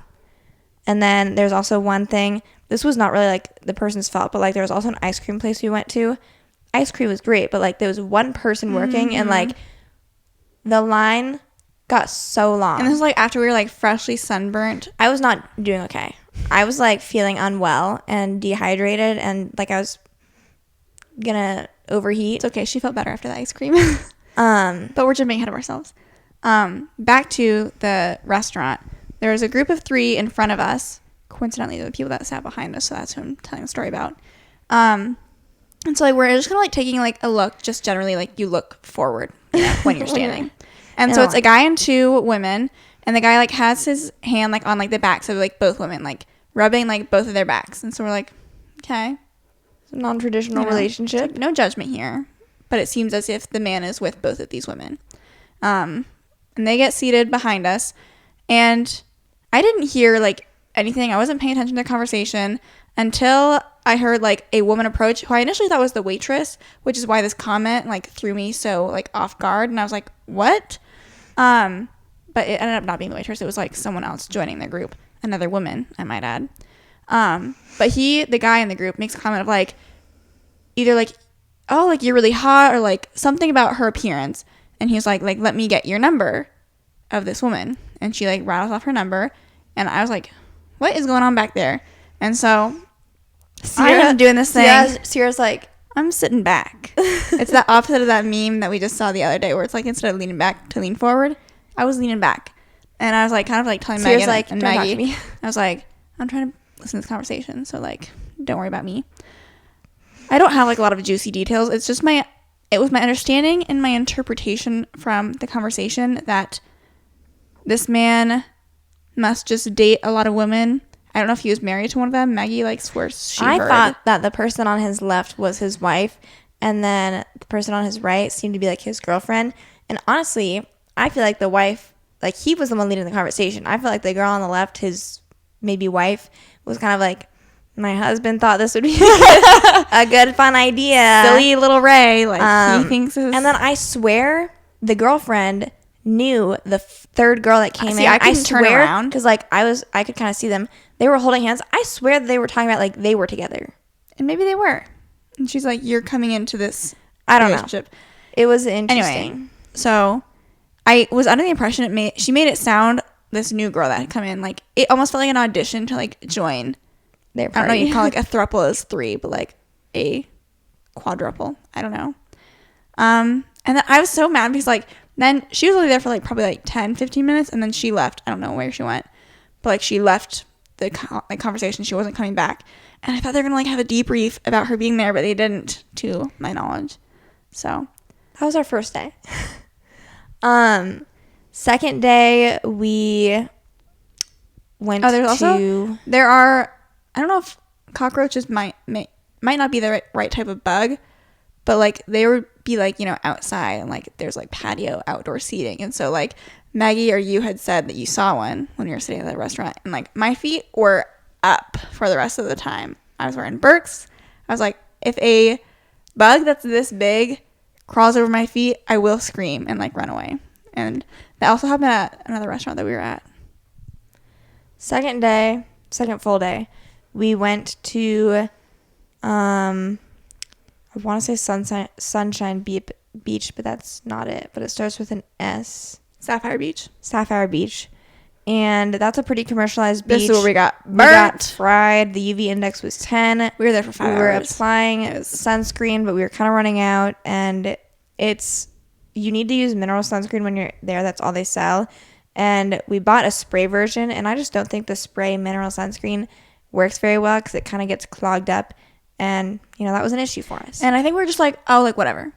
And then there's also one thing, this was not really like the person's fault, but like there was also an ice cream place we went to. Ice cream was great, but like there was one person working and like the line got so long. And this was like after we were like freshly sunburnt. I was not doing okay. I was like feeling unwell and dehydrated, and like I was gonna overheat. It's okay, she felt better after the ice cream. But we're jumping ahead of ourselves. Back to the restaurant. There was a group of 3 in front of us. Coincidentally, the people that sat behind us, so that's who I'm telling the story about. And so like we're just kind of like taking like a look, just generally like you look forward, you know, when you're standing. And so it's a guy and 2 women, and the guy like has his hand like on like the backs of like both women, like rubbing like both of their backs. And so we're like, okay, it's a non-traditional relationship. Like, no judgment here, but it seems as if the man is with both of these women. And they get seated behind us, and I didn't hear like anything. I wasn't paying attention to the conversation until I heard like a woman approach who I initially thought was the waitress, which is why this comment like threw me so like off guard. And I was like, what? But it ended up not being the waitress. It was like someone else joining the group, another woman, I might add. But the guy in the group, makes a comment of like either like, oh, like you're really hot, or like something about her appearance. And he was like let me get your number of this woman. And she like rattles off her number, and I was like, what is going on back there? And so I'm doing this thing. Ciera's like, I'm sitting back. It's the opposite of that meme that we just saw the other day, where it's like instead of leaning back to lean forward, I was leaning back, and I was like, kind of like telling So Megan like, and "Don't talk Maggie, to me." I was like, I'm trying to listen to this conversation, so like, don't worry about me. I don't have like a lot of juicy details. It's just it was my understanding and my interpretation from the conversation that this man must just date a lot of women. I don't know if he was married to one of them. Maggie like swears I heard. thought that the person on his left was his wife, and then the person on his right seemed to be like his girlfriend. And honestly, I feel like the wife, like he was the one leading the conversation. I feel like the girl on the left, his maybe wife, was kind of like, my husband thought this would be a good fun idea. Silly little Ray, like he thinks this. And then I swear the girlfriend knew the third girl that came in. I couldn't turn around because like I could kind of see them. They were holding hands. I swear that they were talking about like they were together. And maybe they were. And she's like, you're coming into this I don't relationship. know. It was interesting. Anyway, so I was under the impression she made it sound, this new girl that had come in, like it almost felt like an audition to like join Their I don't know, party. you call like a throuple is 3, but like a quadruple. I don't know. And then I was so mad because like then she was only there for like probably like 10, 15 minutes, and then she left. I don't know where she went, but like she left the conversation. She wasn't coming back, and I thought they were gonna like have a debrief about her being there, but they didn't, to my knowledge. So that was our first day. Second day we went there are, I don't know if cockroaches might not be the right type of bug, but like they would be like, you know, outside, and like there's like patio outdoor seating, and so like Maggie or you had said that you saw one when you were sitting at the restaurant, and like my feet were up for the rest of the time. I was wearing Birks. I was like, if a bug that's this big crawls over my feet, I will scream and like run away. And that also happened at another restaurant that we were at. Second full day, we went to I want to say Sunshine Beach, but that's not it. But it starts with an S. Sapphire Beach. And that's a pretty commercialized beach. This is where we got burnt. We got fried. The UV index was 10. We were there for 5 hours. We were applying sunscreen, but we were kind of running out. And you need to use mineral sunscreen when you're there. That's all they sell. And we bought a spray version, and I just don't think the spray mineral sunscreen works very well because it kind of gets clogged up. And, you know, that was an issue for us. And I think we're just like, oh, like, whatever.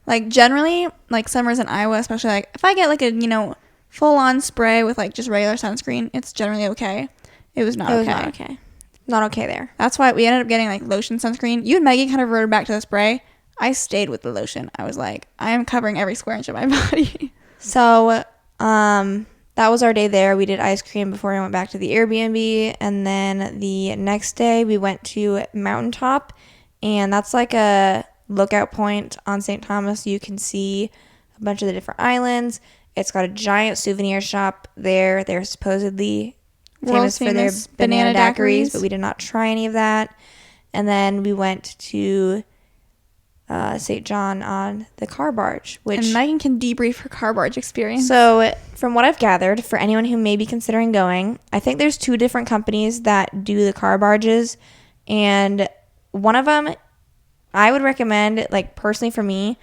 Like, generally, like, summers in Iowa, especially, like, if I get, like, a, you know, full-on spray with, like, just regular sunscreen, it's generally okay. It was not okay. Not okay there. That's why we ended up getting, like, lotion sunscreen. You and Maggie kind of reverted back to the spray. I stayed with the lotion. I was like, I am covering every square inch of my body. So, that was our day there. We did ice cream before we went back to the Airbnb. And then the next day, we went to Mountaintop. And that's like a lookout point on St. Thomas. You can see a bunch of the different islands. It's got a giant souvenir shop there. They're supposedly famous for their banana daiquiris, but we did not try any of that. And then we went to St. John on the car barge, and Megan can debrief her car barge experience. So from what I've gathered, for anyone who may be considering going, I think there's 2 different companies that do the car barges, and one of them I would recommend, like personally for me,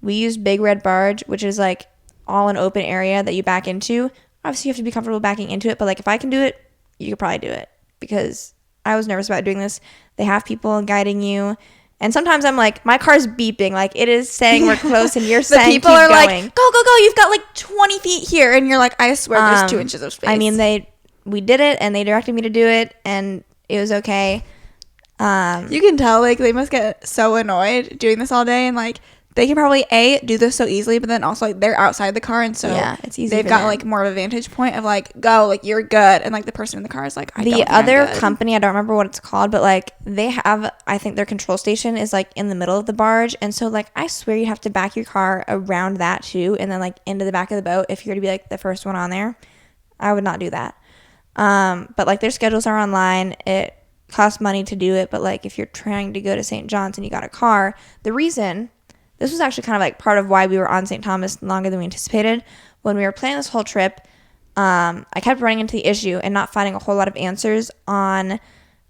we use Big Red Barge, which is like all an open area that you back into. Obviously you have to be comfortable backing into it, but like if I can do it, you could probably do it, because I was nervous about doing this. They have people guiding you. And sometimes I'm like, my car's beeping. Like, it is saying we're close, and you're saying people keep are going. Like, go. You've got like 20 feet here. And you're like, I swear there's 2 inches of space. I mean, we did it, and they directed me to do it, and it was okay. You can tell, like, they must get so annoyed doing this all day. And, like, they can probably, do this so easily, but then also, like, they're outside the car. And so yeah, it's easy. They've got, like, more of a vantage point of, like, go, like, you're good. And, like, the person in the car is like, the other company, I don't remember what it's called, but, like, they have, I think their control station is, like, in the middle of the barge. And so, like, I swear you have to back your car around that, too, and then, like, into the back of the boat if you're to be, like, the first one on there. I would not do that. But, like, their schedules are online. It costs money to do it, but, like, if you're trying to go to St. John's and you got a car, the reason... This was actually kind of like part of why we were on St. Thomas longer than we anticipated. When we were planning this whole trip, I kept running into the issue and not finding a whole lot of answers on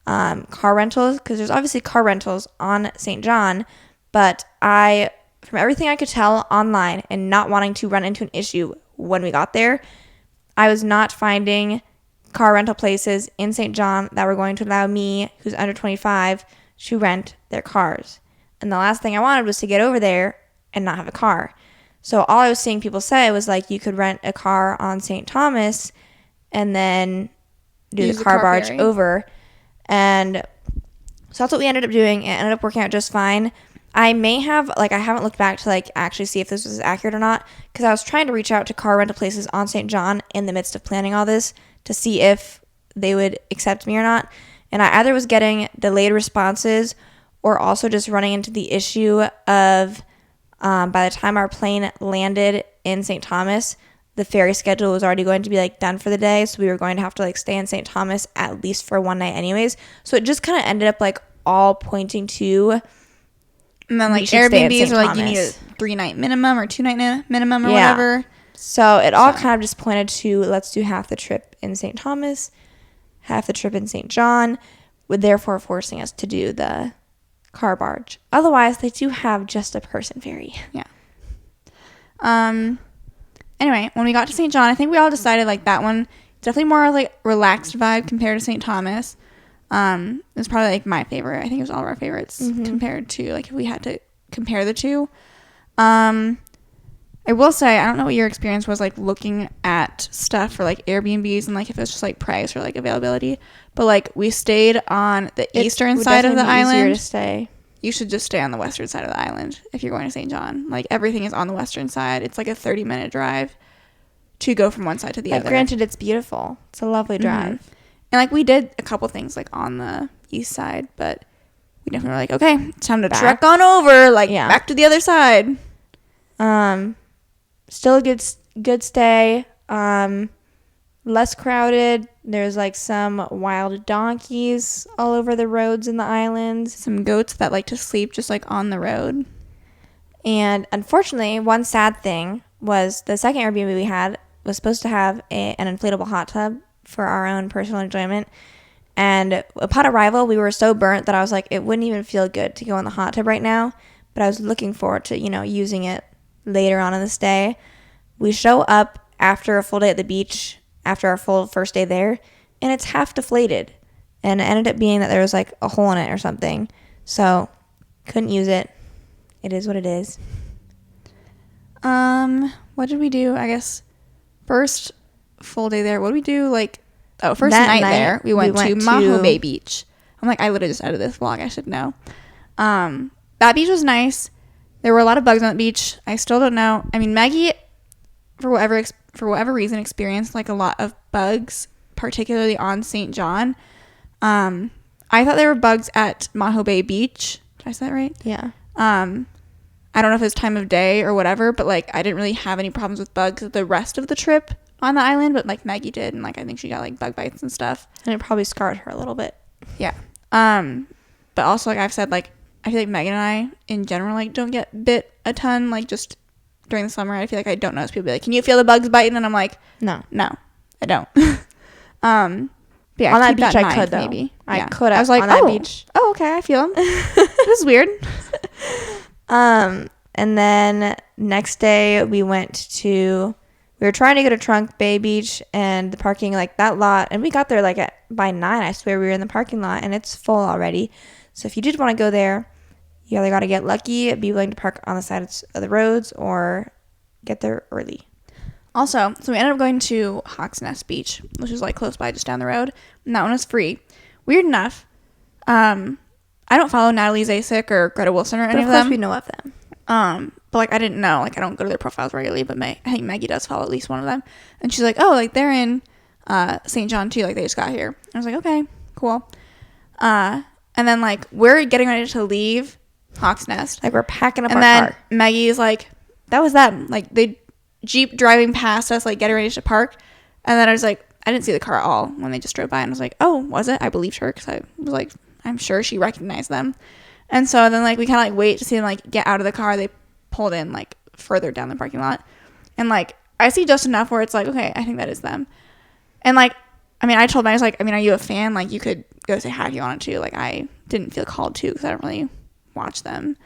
car rentals, because there's obviously car rentals on St. John, but from everything I could tell online and not wanting to run into an issue when we got there, I was not finding car rental places in St. John that were going to allow me, who's under 25, to rent their cars. And the last thing I wanted was to get over there and not have a car. So all I was seeing people say was like, you could rent a car on St. Thomas and then do Use the car barge ferry over. And so that's what we ended up doing. It ended up working out just fine. I may have, like, I haven't looked back to, like, actually see if this was accurate or not, because I was trying to reach out to car rental places on St. John in the midst of planning all this to see if they would accept me or not. And I either was getting delayed responses or also just running into the issue of by the time our plane landed in St. Thomas, the ferry schedule was already going to be, like, done for the day. So we were going to have to, like, stay in St. Thomas at least for one night anyways. So it just kind of ended up, like, all pointing to... And then, like, Airbnbs are like, you need a 3-night minimum or 2-night minimum or whatever. So it all kind of just pointed to, let's do half the trip in St. Thomas, half the trip in St. John, with therefore forcing us to do the car barge. Otherwise, they do have just a person ferry. Yeah. Anyway, when we got to St. John, I think we all decided, like, that one definitely more, like, relaxed vibe compared to St. Thomas. It was probably, like, my favorite. I think it was all of our favorites compared to, like, if we had to compare the two. I will say, I don't know what your experience was, like, looking at stuff for, like, Airbnbs and, like, if it was just, like, price or, like, availability. But, like, we stayed on the eastern side of the island. Easier to stay. You should just stay on the western side of the island if you're going to St. John. Like, everything is on the western side. It's, like, a 30-minute drive to go from one side to the other. Granted, it's beautiful. It's a lovely drive. And, like, we did a couple things, like, on the east side, but we definitely were like, okay, it's time to trek on over, like, back to the other side. Still a good stay. Less crowded. There's, like, some wild donkeys all over the roads in the islands. Some goats that like to sleep just, like, on the road. And, unfortunately, one sad thing was the second Airbnb we had was supposed to have an inflatable hot tub for our own personal enjoyment. And upon arrival, we were so burnt that I was like, it wouldn't even feel good to go in the hot tub right now. But I was looking forward to, using it later on in the stay. We show up after a full day at the beach, after our full first day there, and it's half deflated. And it ended up being that there was, like, a hole in it or something. So, couldn't use it. It is what it is. What did we do? I guess first full day there. What did we do? Like, first That night night, there, we went to Maho Bay Beach. I'm like, I literally just edited this vlog. I should know. That beach was nice. There were a lot of bugs on the beach. I still don't know. I mean, Maggie, for whatever reason, experienced, like, a lot of bugs, particularly on St. John. I thought there were bugs at Maho Bay Beach. Did I say that right? Yeah. I don't know if it's time of day or whatever, but, like, I didn't really have any problems with bugs the rest of the trip on the island, but, like, Maggie did, and, like, I think she got, like, bug bites and stuff. And it probably scarred her a little bit. Yeah. But also, like I've said, like, I feel like Megan and I, in general, like, don't get bit a ton, like, just during the summer. I feel like I don't notice people be like, can you feel the bugs biting? And I'm like, no, I don't. But yeah, on that beach I could, though. Maybe. I could have. I was like, on that beach. Oh, okay, I feel them. This is weird. And then next day we were trying to go to Trunk Bay Beach, and the parking, like, that lot, and we got there, like, by 9, I swear we were in the parking lot, and it's full already. So if you did want to go there, you either got to get lucky, be willing to park on the sides of the roads, or get there early. Also, so we ended up going to Hawks Nest Beach, which is, like, close by, just down the road, and that one was free. Weird enough, I don't follow Natalie Zasek or Greta Wilson or any of them. Of course we know of them. But, like, I didn't know, like, I don't go to their profiles regularly, but I think Maggie does follow at least one of them, and she's like, oh, like, they're in St. John too, like, they just got here. And I was like, okay, cool. And then, like, we're getting ready to leave Hawks Nest, like, we're packing up and our then car. Maggie's like, that was them, like, they Jeep driving past us, like, getting ready to park, and then I was like, I didn't see the car at all when they just drove by, and I was like, oh, was it? I believed her, because I was like, I'm sure she recognized them. And so then, like, we kind of, like, wait to see them, like, get out of the car. They pulled in, like, further down the parking lot, and, like, I see just enough where it's like, okay, I think that is them. And, like, I mean, I told Maggie, I was like, I mean, are you a fan? Like, you could go say hi if you wanted to. Like, I didn't feel called to, because I don't really watch them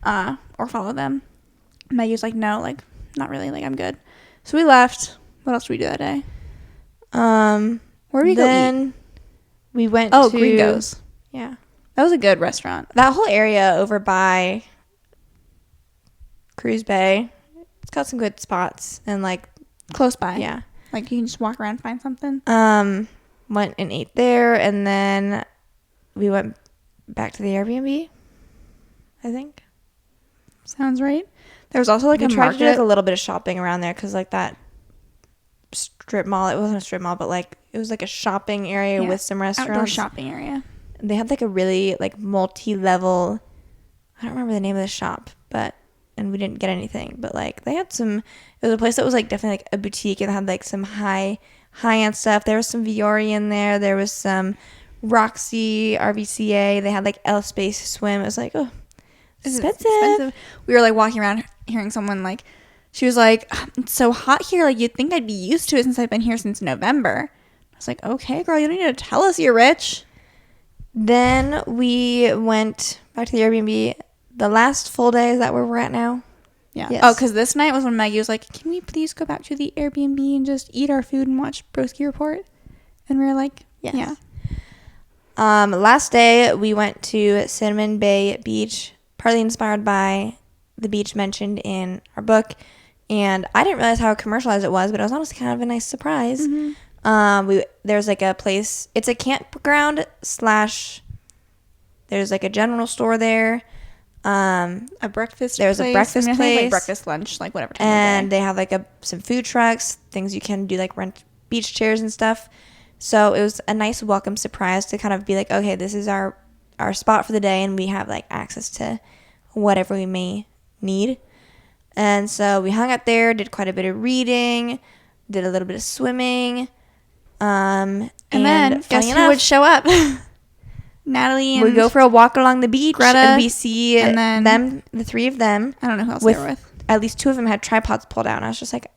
or follow them. Maggie was like, no, like, not really, like, I'm good. So we left. What else did we do that day? Where did we go eat? We went to Gringos. Yeah. That was a good restaurant. That whole area over by Cruise Bay, it's got some good spots and like close by. Yeah. Like you can just walk around and find something. Went and ate there, and then we went back to the Airbnb, I think. Sounds right. There was also like a tried market. to do like a little bit of shopping around there because like that strip mall, it wasn't a strip mall, but like it was like a shopping area with some restaurants. Outdoor shopping area. They had like a really like multi-level, I don't remember the name of the shop, and we didn't get anything, but like they had some, it was a place that was like definitely like a boutique and had like some high-end stuff. There was some Viore in there. There was some Roxy, RVCA. They had like L Space Swim. It was like, oh, expensive. We were like walking around hearing someone like, she was like, it's so hot here. Like you'd think I'd be used to it since I've been here since November. I was like, okay, girl, you don't need to tell us you're rich. Then we went back to the Airbnb the last full day. Is that where we're at now? Yeah. Yes. Oh, because this night was when Maggie was like, can we please go back to the Airbnb and just eat our food and watch Broski Report? And we were like, yes. Yeah. Last day, we went to Cinnamon Bay Beach, partly inspired by the beach mentioned in our book. And I didn't realize how commercialized it was, but it was honestly kind of a nice surprise. Mm-hmm. There's like a place, it's a campground / there's like a general store there. A breakfast There's place. a breakfast place. Like breakfast, lunch, like whatever time and of the day. They have like some food trucks, things you can do, like rent beach chairs and stuff. So it was a nice welcome surprise to kind of be like, okay, this is our spot for the day, and we have like access to whatever we may need. And so we hung out there, did quite a bit of reading, did a little bit of swimming. And then guess who would show up? Natalie and we go for a walk along the beach, Greta, and we see and then them, the three of them. I don't know who else they were with. At least two of them had tripods pulled out, and I was just like,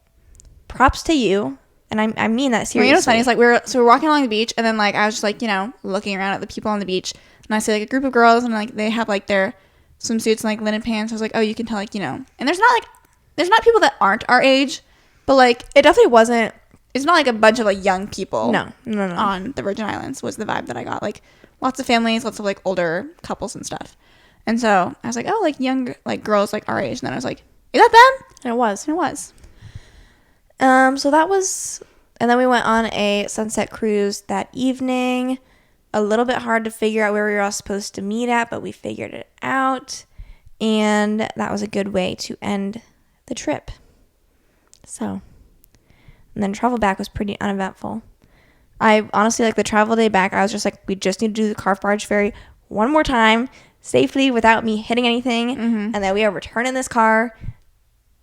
props to you. And I mean that seriously. Well, you know what's funny? It's like we're walking along the beach, and then like I was just like, looking around at the people on the beach, and I see like a group of girls, and like they have like their swimsuits and like linen pants. I was like, oh, you can tell, like, and there's not people that aren't our age, but like it definitely wasn't. It's not like a bunch of like young people. No. On the Virgin Islands was the vibe that I got. Like lots of families, lots of like older couples and stuff. And so I was like, oh, like young like girls like our age. And then I was like, is that them? And it was. So that was, and then we went on a sunset cruise that evening. A little bit hard to figure out where we were all supposed to meet at, but we figured it out. And that was a good way to end the trip. So, and then travel back was pretty uneventful. I honestly, like the travel day back, I was just like, we just need to do the car barge ferry one more time safely without me hitting anything. Mm-hmm. And then we are returning this car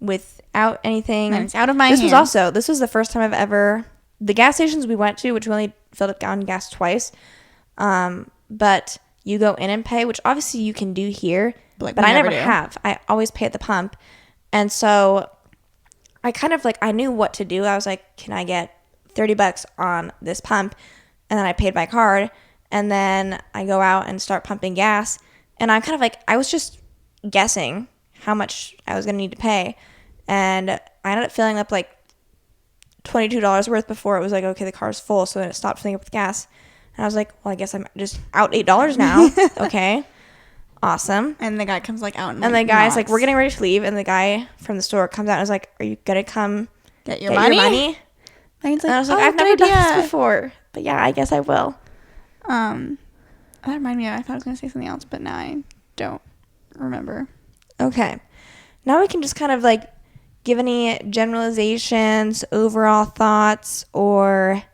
without anything. And it's out of my hands. This was the first time I've ever, the gas stations we went to, which we only filled up on gas twice. But you go in and pay, which obviously you can do here, but I never have. I always pay at the pump. And so I kind of like, I knew what to do. I was like, can I get $30 on this pump? And then I paid by card, and then I go out and start pumping gas. And I'm kind of like, I was just guessing how much I was going to need to pay. And I ended up filling up like $22 worth before it was like, okay, the car's full. So then it stopped filling up with gas. And I was like, well, I guess I'm just out $8 now. Okay. Awesome. And the guy comes like out. And the guy's like, we're getting ready to leave. And the guy from the store comes out and is like, are you going to come get your money? And I was like, I've never done this before. But yeah, I guess I will. That reminded me, I thought I was going to say something else, but now I don't remember. Okay. Now we can just kind of like give any generalizations, overall thoughts, or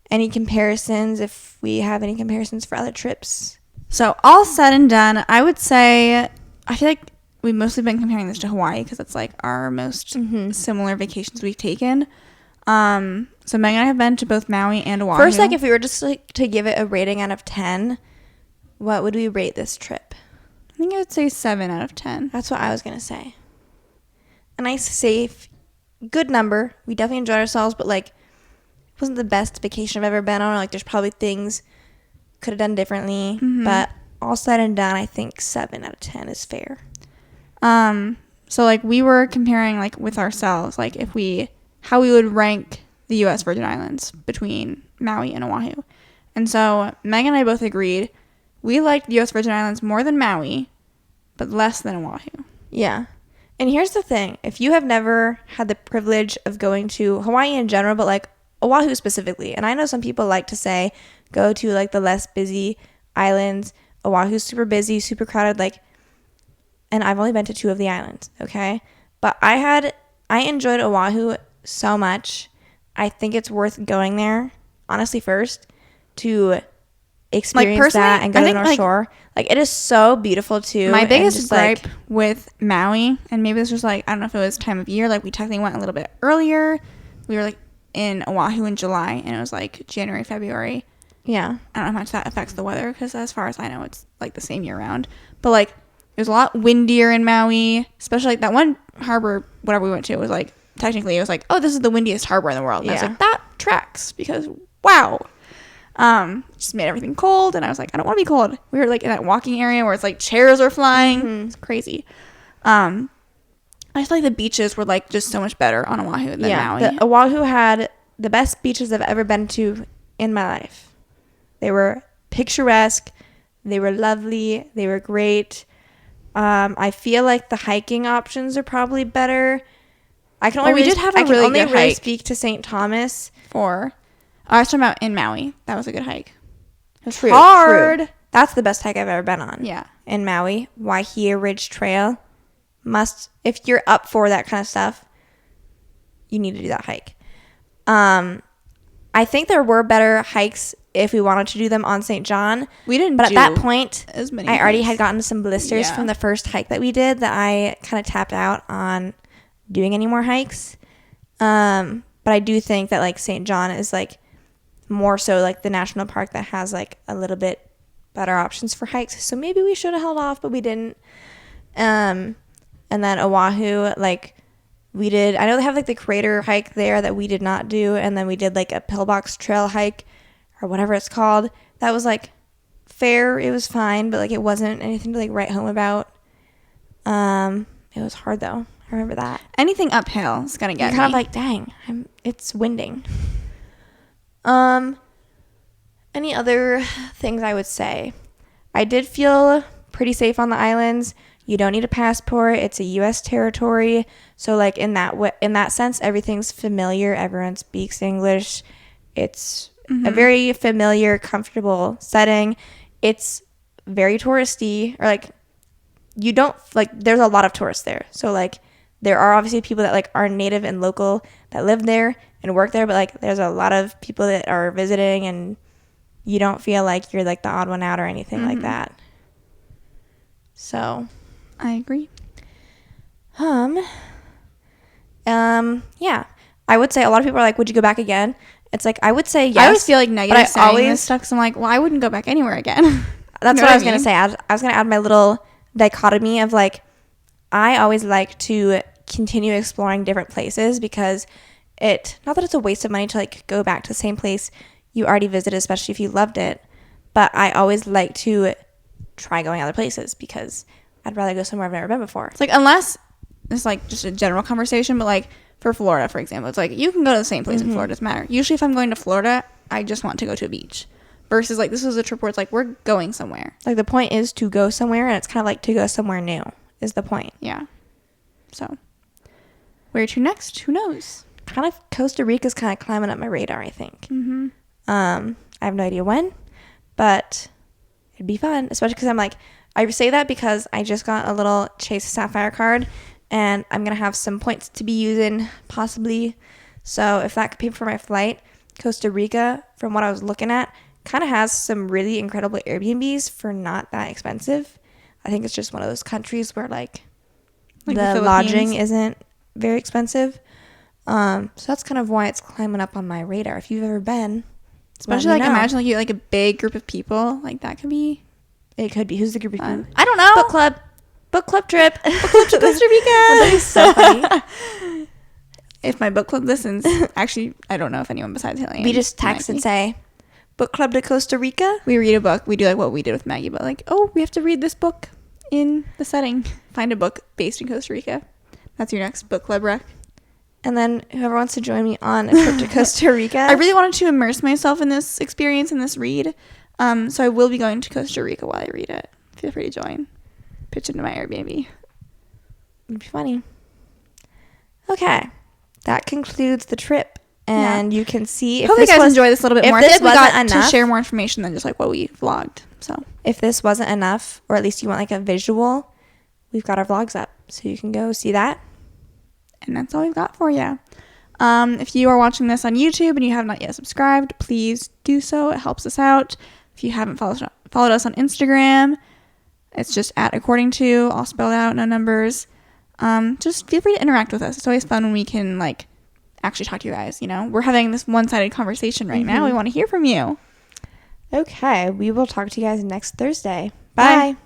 any comparisons, if we have any comparisons for other trips. So all said and done, I would say, I feel like we've mostly been comparing this to Hawaii because it's like our most similar vacations we've taken. So Meg and I have been to both Maui and Oahu. First, like if we were just like to give it a rating out of 10, what would we rate this trip? I think I would say 7 out of 10. That's what I was going to say. A nice, safe, good number. We definitely enjoyed ourselves, but like it wasn't the best vacation I've ever been on. Like there's probably things could have done differently, but all said and done, I think 7 out of 10 is fair. So like we were comparing like with ourselves, like if we how we would rank the U.S. Virgin Islands between Maui and Oahu. And so Megan and I both agreed we liked the U.S. Virgin Islands more than Maui, but less than Oahu. Yeah. And here's the thing. If you have never had the privilege of going to Hawaii in general, but like Oahu specifically, and I know some people like to say go to like the less busy islands. Oahu's super busy, super crowded, like, and I've only been to 2 of the islands, okay? But I enjoyed Oahu so much. I think it's worth going there, honestly, first to experience that and go to the North Shore. Like, it is so beautiful too. My biggest gripe with Maui, and maybe this was like, I don't know if it was time of year, like we technically went a little bit earlier. We were like in Oahu in July, and it was like January, February. Yeah. I don't know how much that affects the weather, because as far as I know, it's like the same year round. But like, it was a lot windier in Maui, especially like that one harbor, whatever we went to, was like, technically it was like, oh, this is the windiest harbor in the world. And I was like, that tracks, because wow. Just made everything cold, and I was like, I don't want to be cold. We were like in that walking area where it's like chairs are flying. Mm-hmm. It's crazy. I just feel like the beaches were like just so much better on Oahu than Maui. Oahu had the best beaches I've ever been to in my life. They were picturesque. They were lovely. They were great. I feel like the hiking options are probably better. I can only really speak to St. Thomas. I was talking about in Maui. That was a good hike. It was hard. True. That's the best hike I've ever been on. Yeah. In Maui. Waihia Ridge Trail. If you're up for that kind of stuff, you need to do that hike. I think there were better hikes if we wanted to do them on St. John. We didn't, but at that point, as many I already had gotten some blisters from the first hike that we did that I kind of tapped out on doing any more hikes. But I do think that like St. John is like more so like the national park that has like a little bit better options for hikes. So maybe we should have held off, but we didn't. And then Oahu, like we did, I know they have like the crater hike there that we did not do. And then we did like a pillbox trail hike or whatever it's called. That was like fair. It was fine, but like it wasn't anything to like write home about. It was hard though. I remember that. Anything uphill is gonna get You're kind of like, dang, it's winding. Any other things I would say? I did feel pretty safe on the islands. You don't need a passport. It's a U.S. territory. So like in that sense, everything's familiar. Everyone speaks English. It's a very familiar, comfortable setting. It's very touristy, or like you don't like. There's a lot of tourists there. So like there are obviously people that like are native and local that live there and work there, but like there's a lot of people that are visiting, and you don't feel like you're like the odd one out or anything like that. So I agree. Yeah, I would say a lot of people are like, would you go back again? It's like, I would say yes. I always feel like negative saying this stuff, because I'm like, well, I wouldn't go back anywhere again. That's what I was going to say. I was going to add my little dichotomy of like, I always like to continue exploring different places, because not that it's a waste of money to like go back to the same place you already visited, especially if you loved it, but I always like to try going other places, because I'd rather go somewhere I've never been before. It's like, unless it's like just a general conversation, but like for Florida, for example, it's like you can go to the same place in Florida, doesn't matter. Usually if I'm going to Florida, I just want to go to a beach, versus like this was a trip where it's like we're going somewhere. Like the point is to go somewhere, and it's kind of like to go somewhere new is the point. Yeah. So where to next? Who knows? Kind of Costa Rica's kind of climbing up my radar, I think. I have no idea when, but it'd be fun, especially because I'm like, I say that because I just got a little Chase Sapphire card, and I'm going to have some points to be using, possibly. So if that could pay for my flight, Costa Rica, from what I was looking at, kind of has some really incredible Airbnbs for not that expensive. I think it's just one of those countries where like the lodging isn't very expensive. So that's kind of why it's climbing up on my radar. If you've ever been, especially like imagine like you like a big group of people, like that could be. It could be. Who's the group of people? I don't know. Book club trip. Book club to Costa Rica. That is so funny. If my book club listens, actually, I don't know if anyone besides Haley. We just text and say, book club to Costa Rica. We read a book. We do like what we did with Maggie, but like, oh, we have to read this book in the setting. Find a book based in Costa Rica. That's your next book club rec. And then whoever wants to join me on a trip to Costa Rica. I really wanted to immerse myself in this experience and this read. So I will be going to Costa Rica while I read it. Feel free to join. Pitch into my Airbnb. It'd be funny. Okay. That concludes the trip. And you can see if Hope you guys enjoy this a little bit more. I think we got to share more information than just like what we vlogged. So if this wasn't enough, or at least you want like a visual, we've got our vlogs up. So you can go see that. And that's all we've got for you. If you are watching this on YouTube and you have not yet subscribed, please do so. It helps us out. If you haven't followed us on Instagram, it's just @according_to, all spelled out, no numbers. Just feel free to interact with us. It's always fun when we can like actually talk to you guys. You know, we're having this one-sided conversation right now. We want to hear from you. Okay, we will talk to you guys next Thursday. Bye.